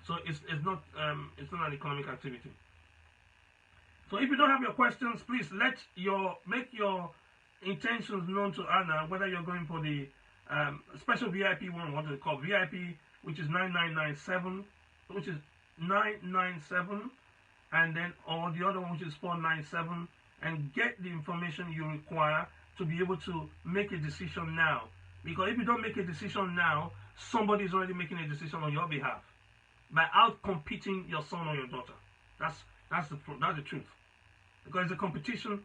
[SPEAKER 1] So it's not an economic activity. So if you don't have your questions, please make your intentions known to Anna, whether you're going for the special VIP one, what they call VIP, which is 9997, which is 997, and then or the other one which is 497, and get the information you require to be able to make a decision now. Because if you don't make a decision now, somebody is already making a decision on your behalf by out competing your son or your daughter. That's the truth. Because it's a competition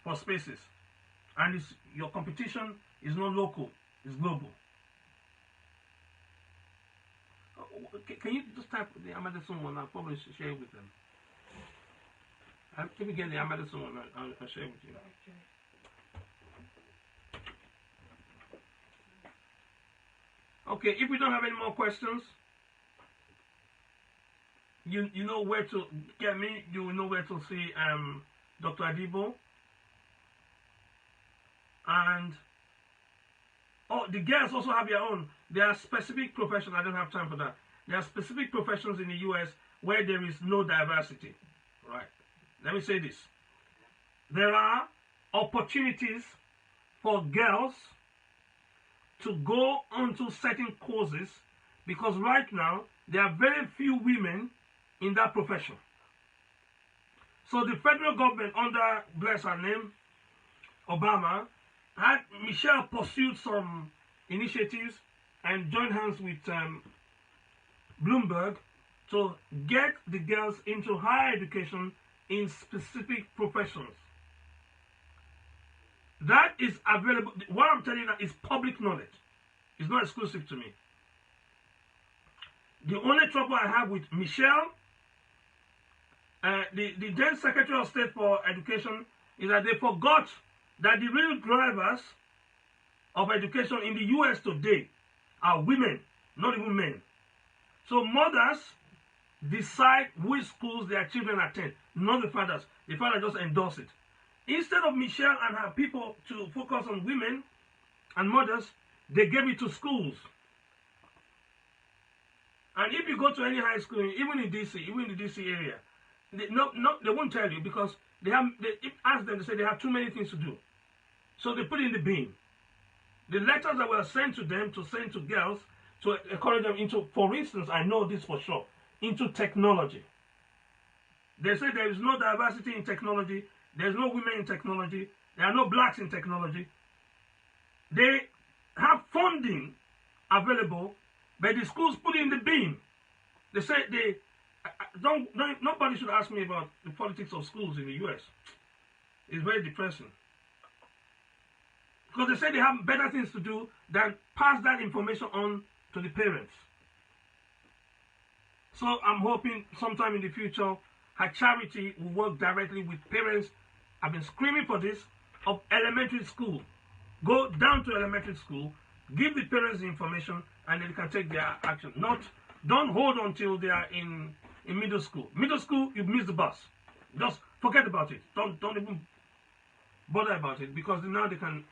[SPEAKER 1] for spaces, and your competition is not local, it's global. Can you just type the Amadison one? I'll probably share it with them. If you get the medicine one, I'll share with you.
[SPEAKER 3] Okay.
[SPEAKER 1] Okay, if we don't have any more questions, you know where to get me. You will know where to see Dr. Adibo. And the girls also have their own. There are specific professions. I don't have time for that. There are specific professions in the U.S. where there is no diversity. Right. Let me say this. There are opportunities for girls to go onto certain courses because right now there are very few women in that profession. So the federal government under, bless her name, Obama, had Michelle pursued some initiatives and joined hands with Bloomberg to get the girls into higher education in specific professions. That is available. What I'm telling you is public knowledge. It's not exclusive to me. The only trouble I have with Michelle, the then Secretary of State for Education, is that they forgot that the real drivers of education in the US today are women, not even men. So mothers decide which schools their children attend, not the fathers. The father just endorse it. Instead of Michelle and her people to focus on women and mothers, they gave it to schools. And if you go to any high school, even in DC, even in the DC area, they won't tell you because ask them, they say they have too many things to do. So they put it in the bin. The letters that were sent to them to send to girls to encourage them into, for instance, I know this for sure, into technology. They say there is no diversity in technology, there's no women in technology, there are no blacks in technology. They have funding available, but the schools put it in the bin. They say nobody should ask me about the politics of schools in the US. It's very depressing. Because they say they have better things to do than pass that information on to the parents. So I'm hoping sometime in the future, her charity will work directly with parents. I've been screaming for this, of elementary school. Go down to elementary school, give the parents the information, and then they can take their action. Don't hold until they are in middle school. Middle school, you miss the bus. Just forget about it. Don't even bother about it, because now they can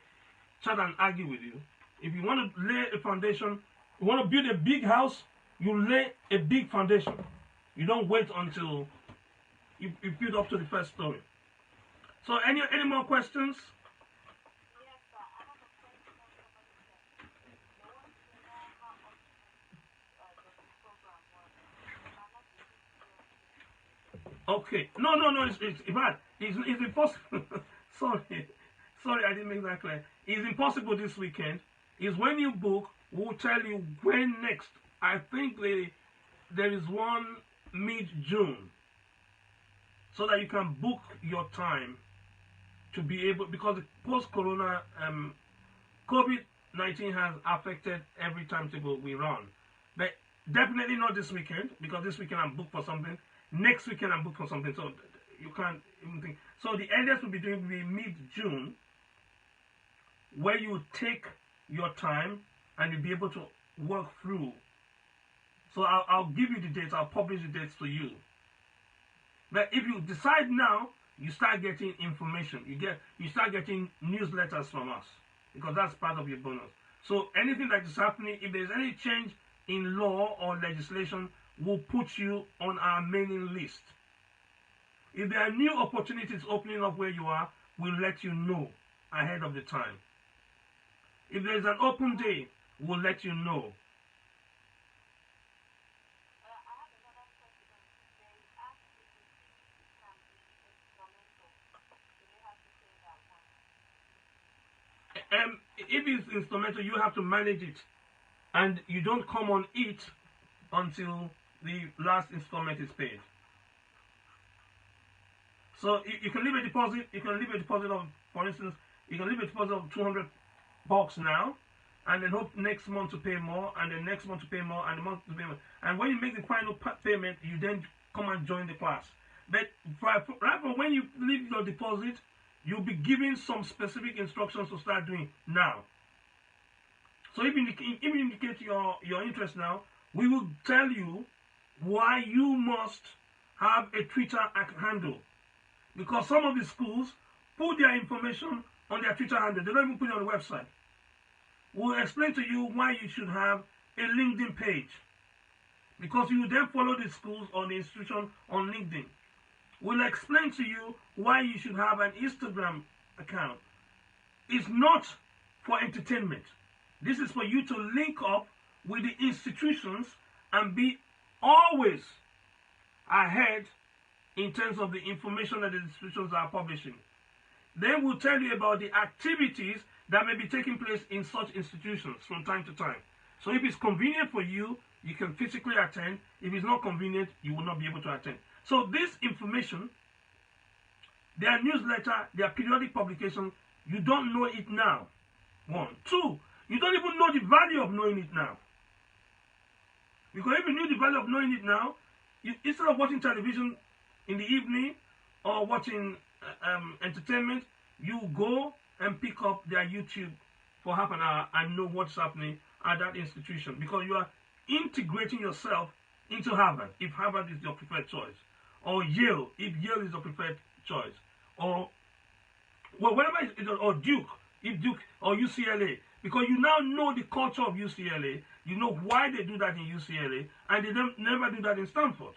[SPEAKER 1] chat and argue with you. If you want to lay a foundation, you want to build a big house, you lay a big foundation. You don't wait until you build up to the first story. So any more questions?
[SPEAKER 2] Yes, sir. I have a question on somebody said. They want to know how often does this program work. I'm not able to.
[SPEAKER 1] Okay. No. It's impossible. Sorry, I didn't make that clear. It's impossible this weekend. It's when you book, we'll tell you when next. I think there is one mid-June, so that you can book your time to be able, because the post-corona COVID-19 has affected every timetable we run. But definitely not this weekend, because this weekend I'm booked for something. Next weekend I'm booked for something, so you can't even think. So the earliest we'll be doing will be mid-June, where you take your time and you'll be able to work through. So I'll give you the dates, I'll publish the dates to you. But if you decide now, you start getting information. You start getting newsletters from us, because that's part of your bonus. So anything that is happening, if there's any change in law or legislation, we'll put you on our mailing list. If there are new opportunities opening up where you are, we'll let you know ahead of the time. If there's an open day, we'll let you know.
[SPEAKER 2] I have another question. They asked if the CD can be instrumental. Do they have to say that one?
[SPEAKER 1] If it's instrumental, you have to manage it, and you don't come on it until the last installment is paid. So you can leave a deposit. You can leave a deposit of, for instance, you can leave a deposit of $200 now, and then hope next month to pay more, and then next month to pay more, and the month to pay more. And when you make the final payment, you then come and join the class. But right from when you leave your deposit, you'll be given some specific instructions to start doing now. So if you indicate your interest now, we will tell you why you must have a Twitter handle. Because some of the schools put their information on their Twitter handle. They don't even put it on the website. We'll explain to you why you should have a LinkedIn page. Because you then follow the schools or the institution on LinkedIn. We'll explain to you why you should have an Instagram account. It's not for entertainment. This is for you to link up with the institutions and be always ahead in terms of the information that the institutions are publishing. Then we'll tell you about the activities that may be taking place in such institutions from time to time. So if it's convenient for you, you can physically attend. If it's not convenient, you will not be able to attend. So this information, their newsletter, their periodic publication, you don't know it now. 1. 2, you don't even know the value of knowing it now. Because if you knew the value of knowing it now, instead of watching television in the evening or watching entertainment, you go and pick up their YouTube for half an hour and know what's happening at that institution. Because you are integrating yourself into Harvard, if Harvard is your preferred choice. Or Yale, if Yale is your preferred choice. Or well, whatever it is, or Duke, if Duke, or UCLA. Because you now know the culture of UCLA, you know why they do that in UCLA, and they don't never do that in Stanford.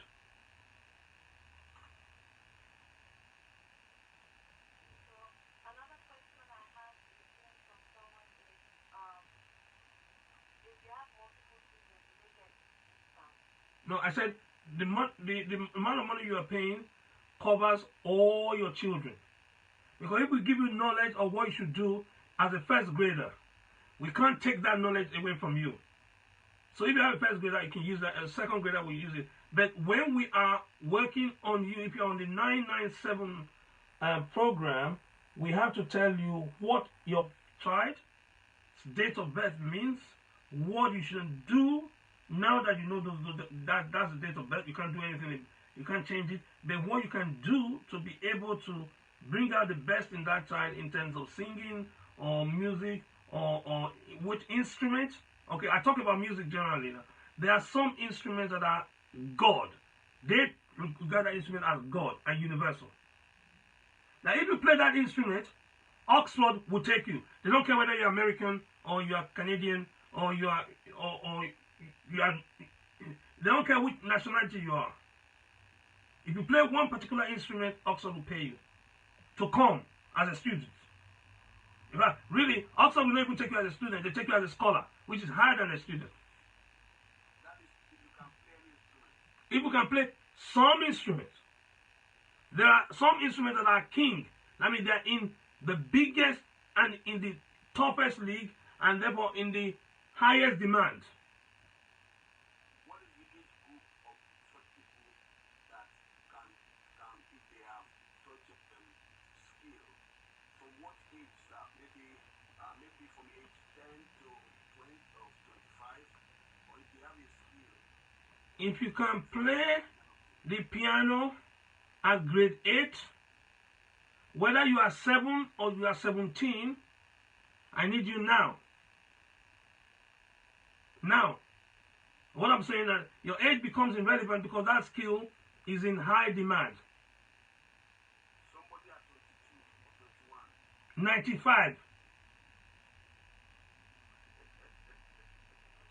[SPEAKER 2] So another question I have from someone is, if you have multiple children, do they get discount?
[SPEAKER 1] No, I said the amount of money you are paying covers all your children. Because if we give you knowledge of what you should do as a first grader, we can't take that knowledge away from you. So if you have a first grader, you can use that. A second grader will use it. But when we are working on you, if you're on the 997 program, we have to tell you what your child's date of birth means, what you should do. Now that you know that's the date of birth, you can't do anything. You can't change it. But what you can do to be able to bring out the best in that child in terms of singing or music or which instrument. Okay, I talk about music generally now. There are some instruments that are God. They regard that instrument as God and universal. Now, if you play that instrument, Oxford will take you. They don't care whether you're American or you are Canadian or you are you are. They don't care which nationality you are. If you play one particular instrument, Oxford will pay you to come as a student. In fact, really, Oxford will not even take you as a student. They take you as a scholar, which is higher than a student.
[SPEAKER 3] That is, if you can play any instrument.
[SPEAKER 1] If you can play some instruments, there are some instruments that are king. I mean, they're in the biggest and in the toughest league, and therefore in the highest demand.
[SPEAKER 3] What is the age group of such people that can if they have such skill? From what age, sir? Maybe from age 10 to 20 or 25, or if you have a skill.
[SPEAKER 1] If you can play the piano at grade 8, whether you are 7 or you are 17, I need you now. Now, what I'm saying is that your age becomes irrelevant because that skill is in high demand.
[SPEAKER 3] Somebody at 22 or 21.
[SPEAKER 1] 95.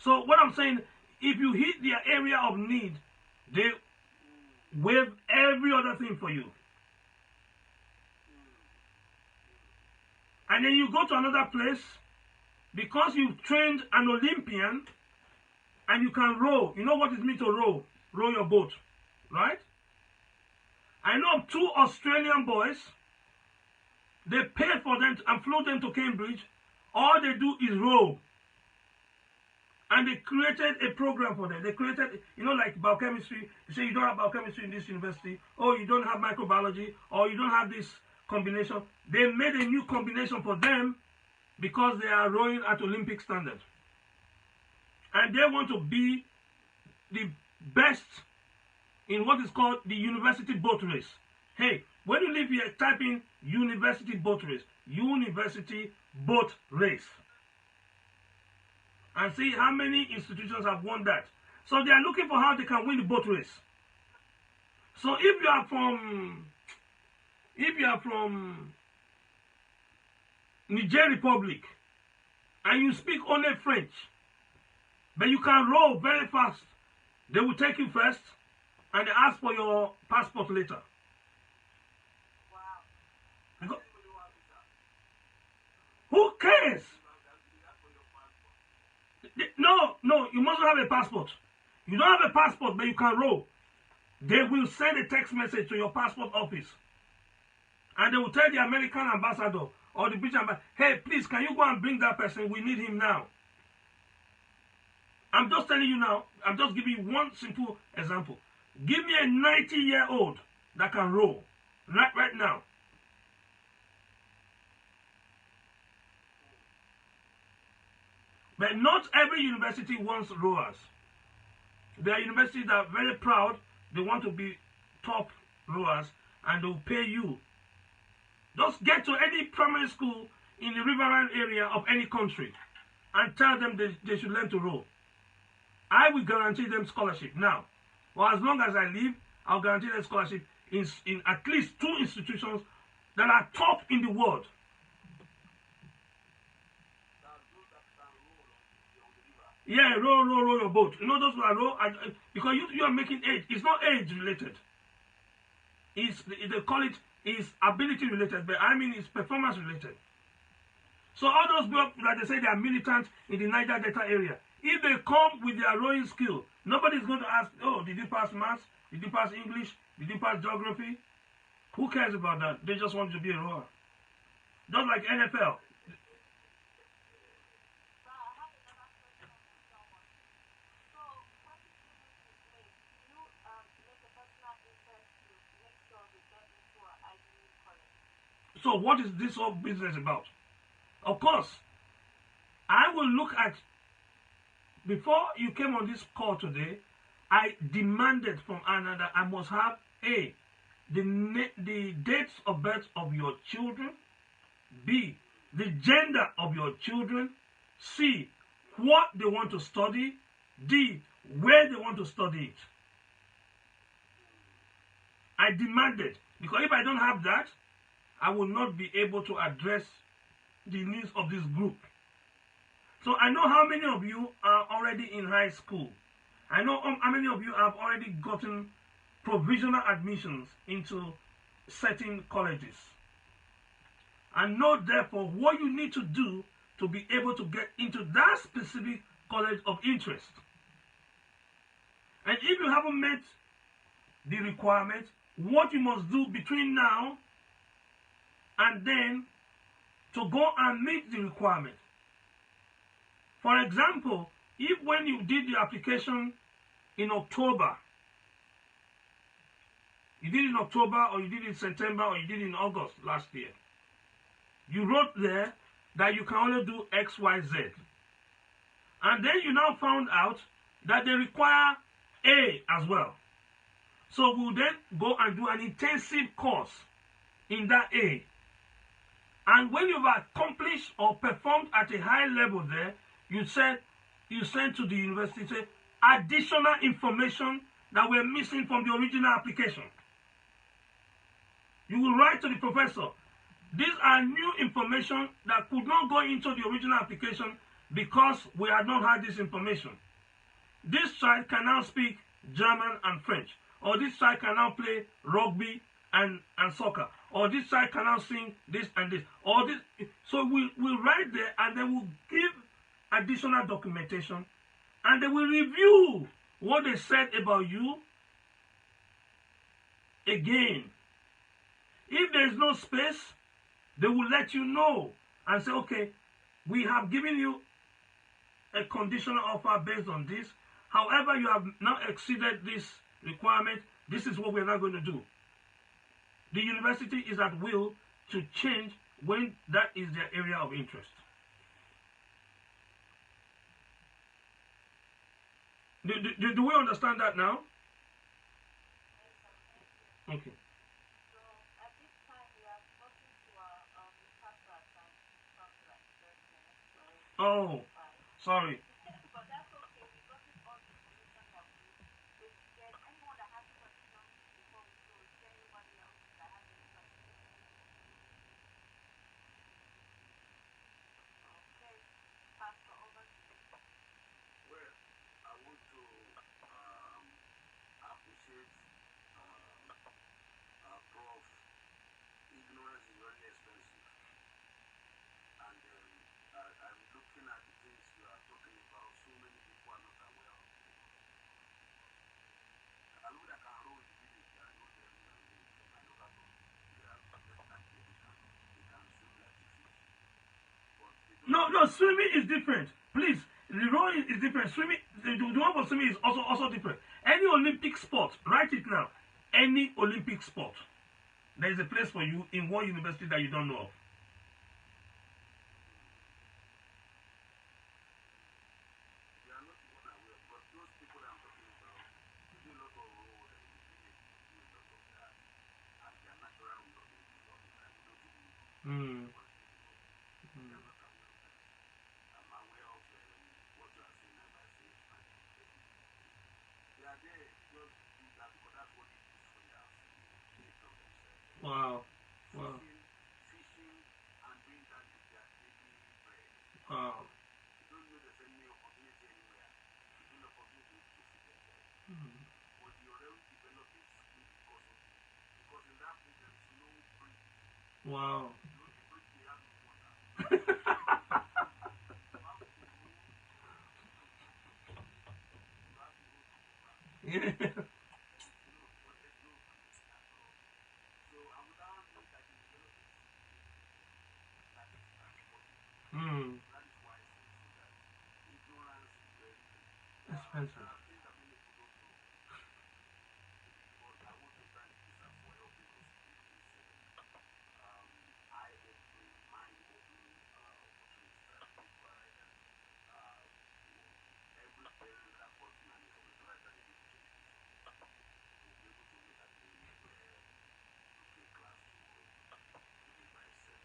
[SPEAKER 1] So what I'm saying, if you hit their area of need, they waive every other thing for you. And then you go to another place, because you've trained an Olympian and you can row. You know what it means to row? Row your boat, right? I know of 2 Australian boys. They paid for them and flew them to Cambridge. All they do is row. And they created a program for them. They created, like biochemistry. You say you don't have biochemistry in this university, or you don't have microbiology, or you don't have this combination. They made a new combination for them because they are rowing at Olympic standard. And they want to be the best in what is called the university boat race. Hey, when you leave here, type in university boat race. University boat race. And see how many institutions have won that. So they are looking for how they can win the boat race. So if you are from Niger Republic and you speak only French, but you can row very fast, they will take you first and they ask for your passport later.
[SPEAKER 2] Wow.
[SPEAKER 1] Because, who cares? No, you must have a passport. You don't have a passport, but you can row. They will send a text message to your passport office. And they will tell the American ambassador or the British ambassador, hey, please, can you go and bring that person? We need him now. I'm just telling you now, I'm just giving you one simple example. Give me a 90-year-old that can row right now. But not every university wants rowers. There are universities that are very proud. They want to be top rowers and they'll pay you. Just get to any primary school in the riverine area of any country and tell them they should learn to row. I will guarantee them scholarship now. For as long as I live, I'll guarantee them scholarship in at least 2 institutions that are top in the world. Yeah, row your boat. You know those who are row, because you are making age. It's not age related. They call it is ability related, but I mean it's performance related. So all those people, like they say, they are militant in the Niger Delta area. If they come with their rowing skill, nobody's going to ask, oh, did you pass maths? Did you pass English? Did you pass geography? Who cares about that? They just want to be a rower. Just like NFL. So what is this whole business about? Of course, I will look at, before you came on this call today, I demanded from Anna that I must have A, the dates of birth of your children, B, the gender of your children, C, what they want to study, D, where they want to study it. I demanded, because if I don't have that, I will not be able to address the needs of this group. So I know how many of you are already in high school. I know how many of you have already gotten provisional admissions into certain colleges. And know therefore what you need to do to be able to get into that specific college of interest. And if you haven't met the requirement, what you must do between now and then to go and meet the requirement. For example, if when you did the application in October, you did it in October or you did it in September or you did it in August last year, you wrote there that you can only do X, Y, Z. And then you now found out that they require A as well. So we'll then go and do an intensive course in that A. And when you've accomplished or performed at a high level there, you send to the university, say, additional information that were missing from the original application. You will write to the professor, these are new information that could not go into the original application because we had not had this information. This child can now speak German and French, or this child can now play rugby and soccer, or this child can now sing this and this, or this. So we'll write there and then we'll give additional documentation and they will review what they said about you again. If there is no space, they will let you know and say, okay, we have given you a conditional offer based on this. However, you have now exceeded this requirement. This is what we're not going to do. The university is at will to change when that is their area of interest. Do we understand that now? Okay.
[SPEAKER 2] So at this time we have gotten to our chapter time, something like 30 minutes or
[SPEAKER 1] Oh,
[SPEAKER 2] 25.
[SPEAKER 1] sorry.
[SPEAKER 2] But that's okay. We got all the information that we need. So if there's anyone that has questions before we close, is there anybody else that has any questions? Okay. Pastor, over to you.
[SPEAKER 3] Well, I want to um, appreciate Prof. Ignorance is very expensive, and I'm looking at the things you are talking about. So many people are not aware of it. I know that can roll in the village. I know them from my local government. They are just like they can swim like a fish, but they don't
[SPEAKER 1] No,
[SPEAKER 3] know
[SPEAKER 1] no,
[SPEAKER 3] how.
[SPEAKER 1] swimming is different. Please, the rowing is different. Swimming, the one for swimming is also different. Any Olympic sport, write it now. Any Olympic sport, there is a place for you in one university that you don't know of.
[SPEAKER 3] They are not even aware because those people that I'm talking about, they do a lot of road and in the village, they do a lot of that as their natural way of making money. And they don't even know
[SPEAKER 1] Hmm.
[SPEAKER 3] what they do. They are not aware of that. I'm aware of what you are saying, and by saying fine. They are there, they just do that because that's what they do for their take care of themselves.
[SPEAKER 1] Wow, wow,
[SPEAKER 3] Fishing and doing that is their daily bread.
[SPEAKER 1] wow.
[SPEAKER 3] They don't know there's any opportunity anywhere. They don't know opportunity to feed themselves.
[SPEAKER 1] Hmm.
[SPEAKER 3] But they already develop a skill because of it. Because in that place there is no bridge.
[SPEAKER 1] Wow.
[SPEAKER 3] The only bridge they have is water. So you have to row to go to the place. You have to row to go back.
[SPEAKER 1] Yeah.
[SPEAKER 3] There is no because there's no bridge at all. So and without knowing that they develop a skill that is transportable.
[SPEAKER 1] Hmm.
[SPEAKER 3] So that is why I say so that ignorance is very there
[SPEAKER 1] Expensive.
[SPEAKER 3] are things that many people don't know. But I want to thank you, sir, for helping us with this eye-opening, mind-opening opportunity that you provide. And you know, every parent that have gotten an information like that, they'll be able to use it from it. We'll be able to meet at the UK class tomorrow, maybe by 7.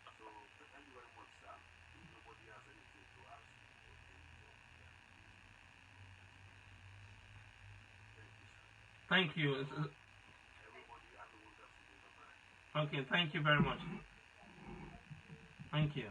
[SPEAKER 3] And so thank you very much, sir. If nobody has anything to ask, we'll end it up here. Thank you, sir.
[SPEAKER 1] Thank you.
[SPEAKER 3] So everybody have a wonderful day. Bye bye.
[SPEAKER 1] Okay, thank you very much.
[SPEAKER 2] Thank you.
[SPEAKER 1] Thank you.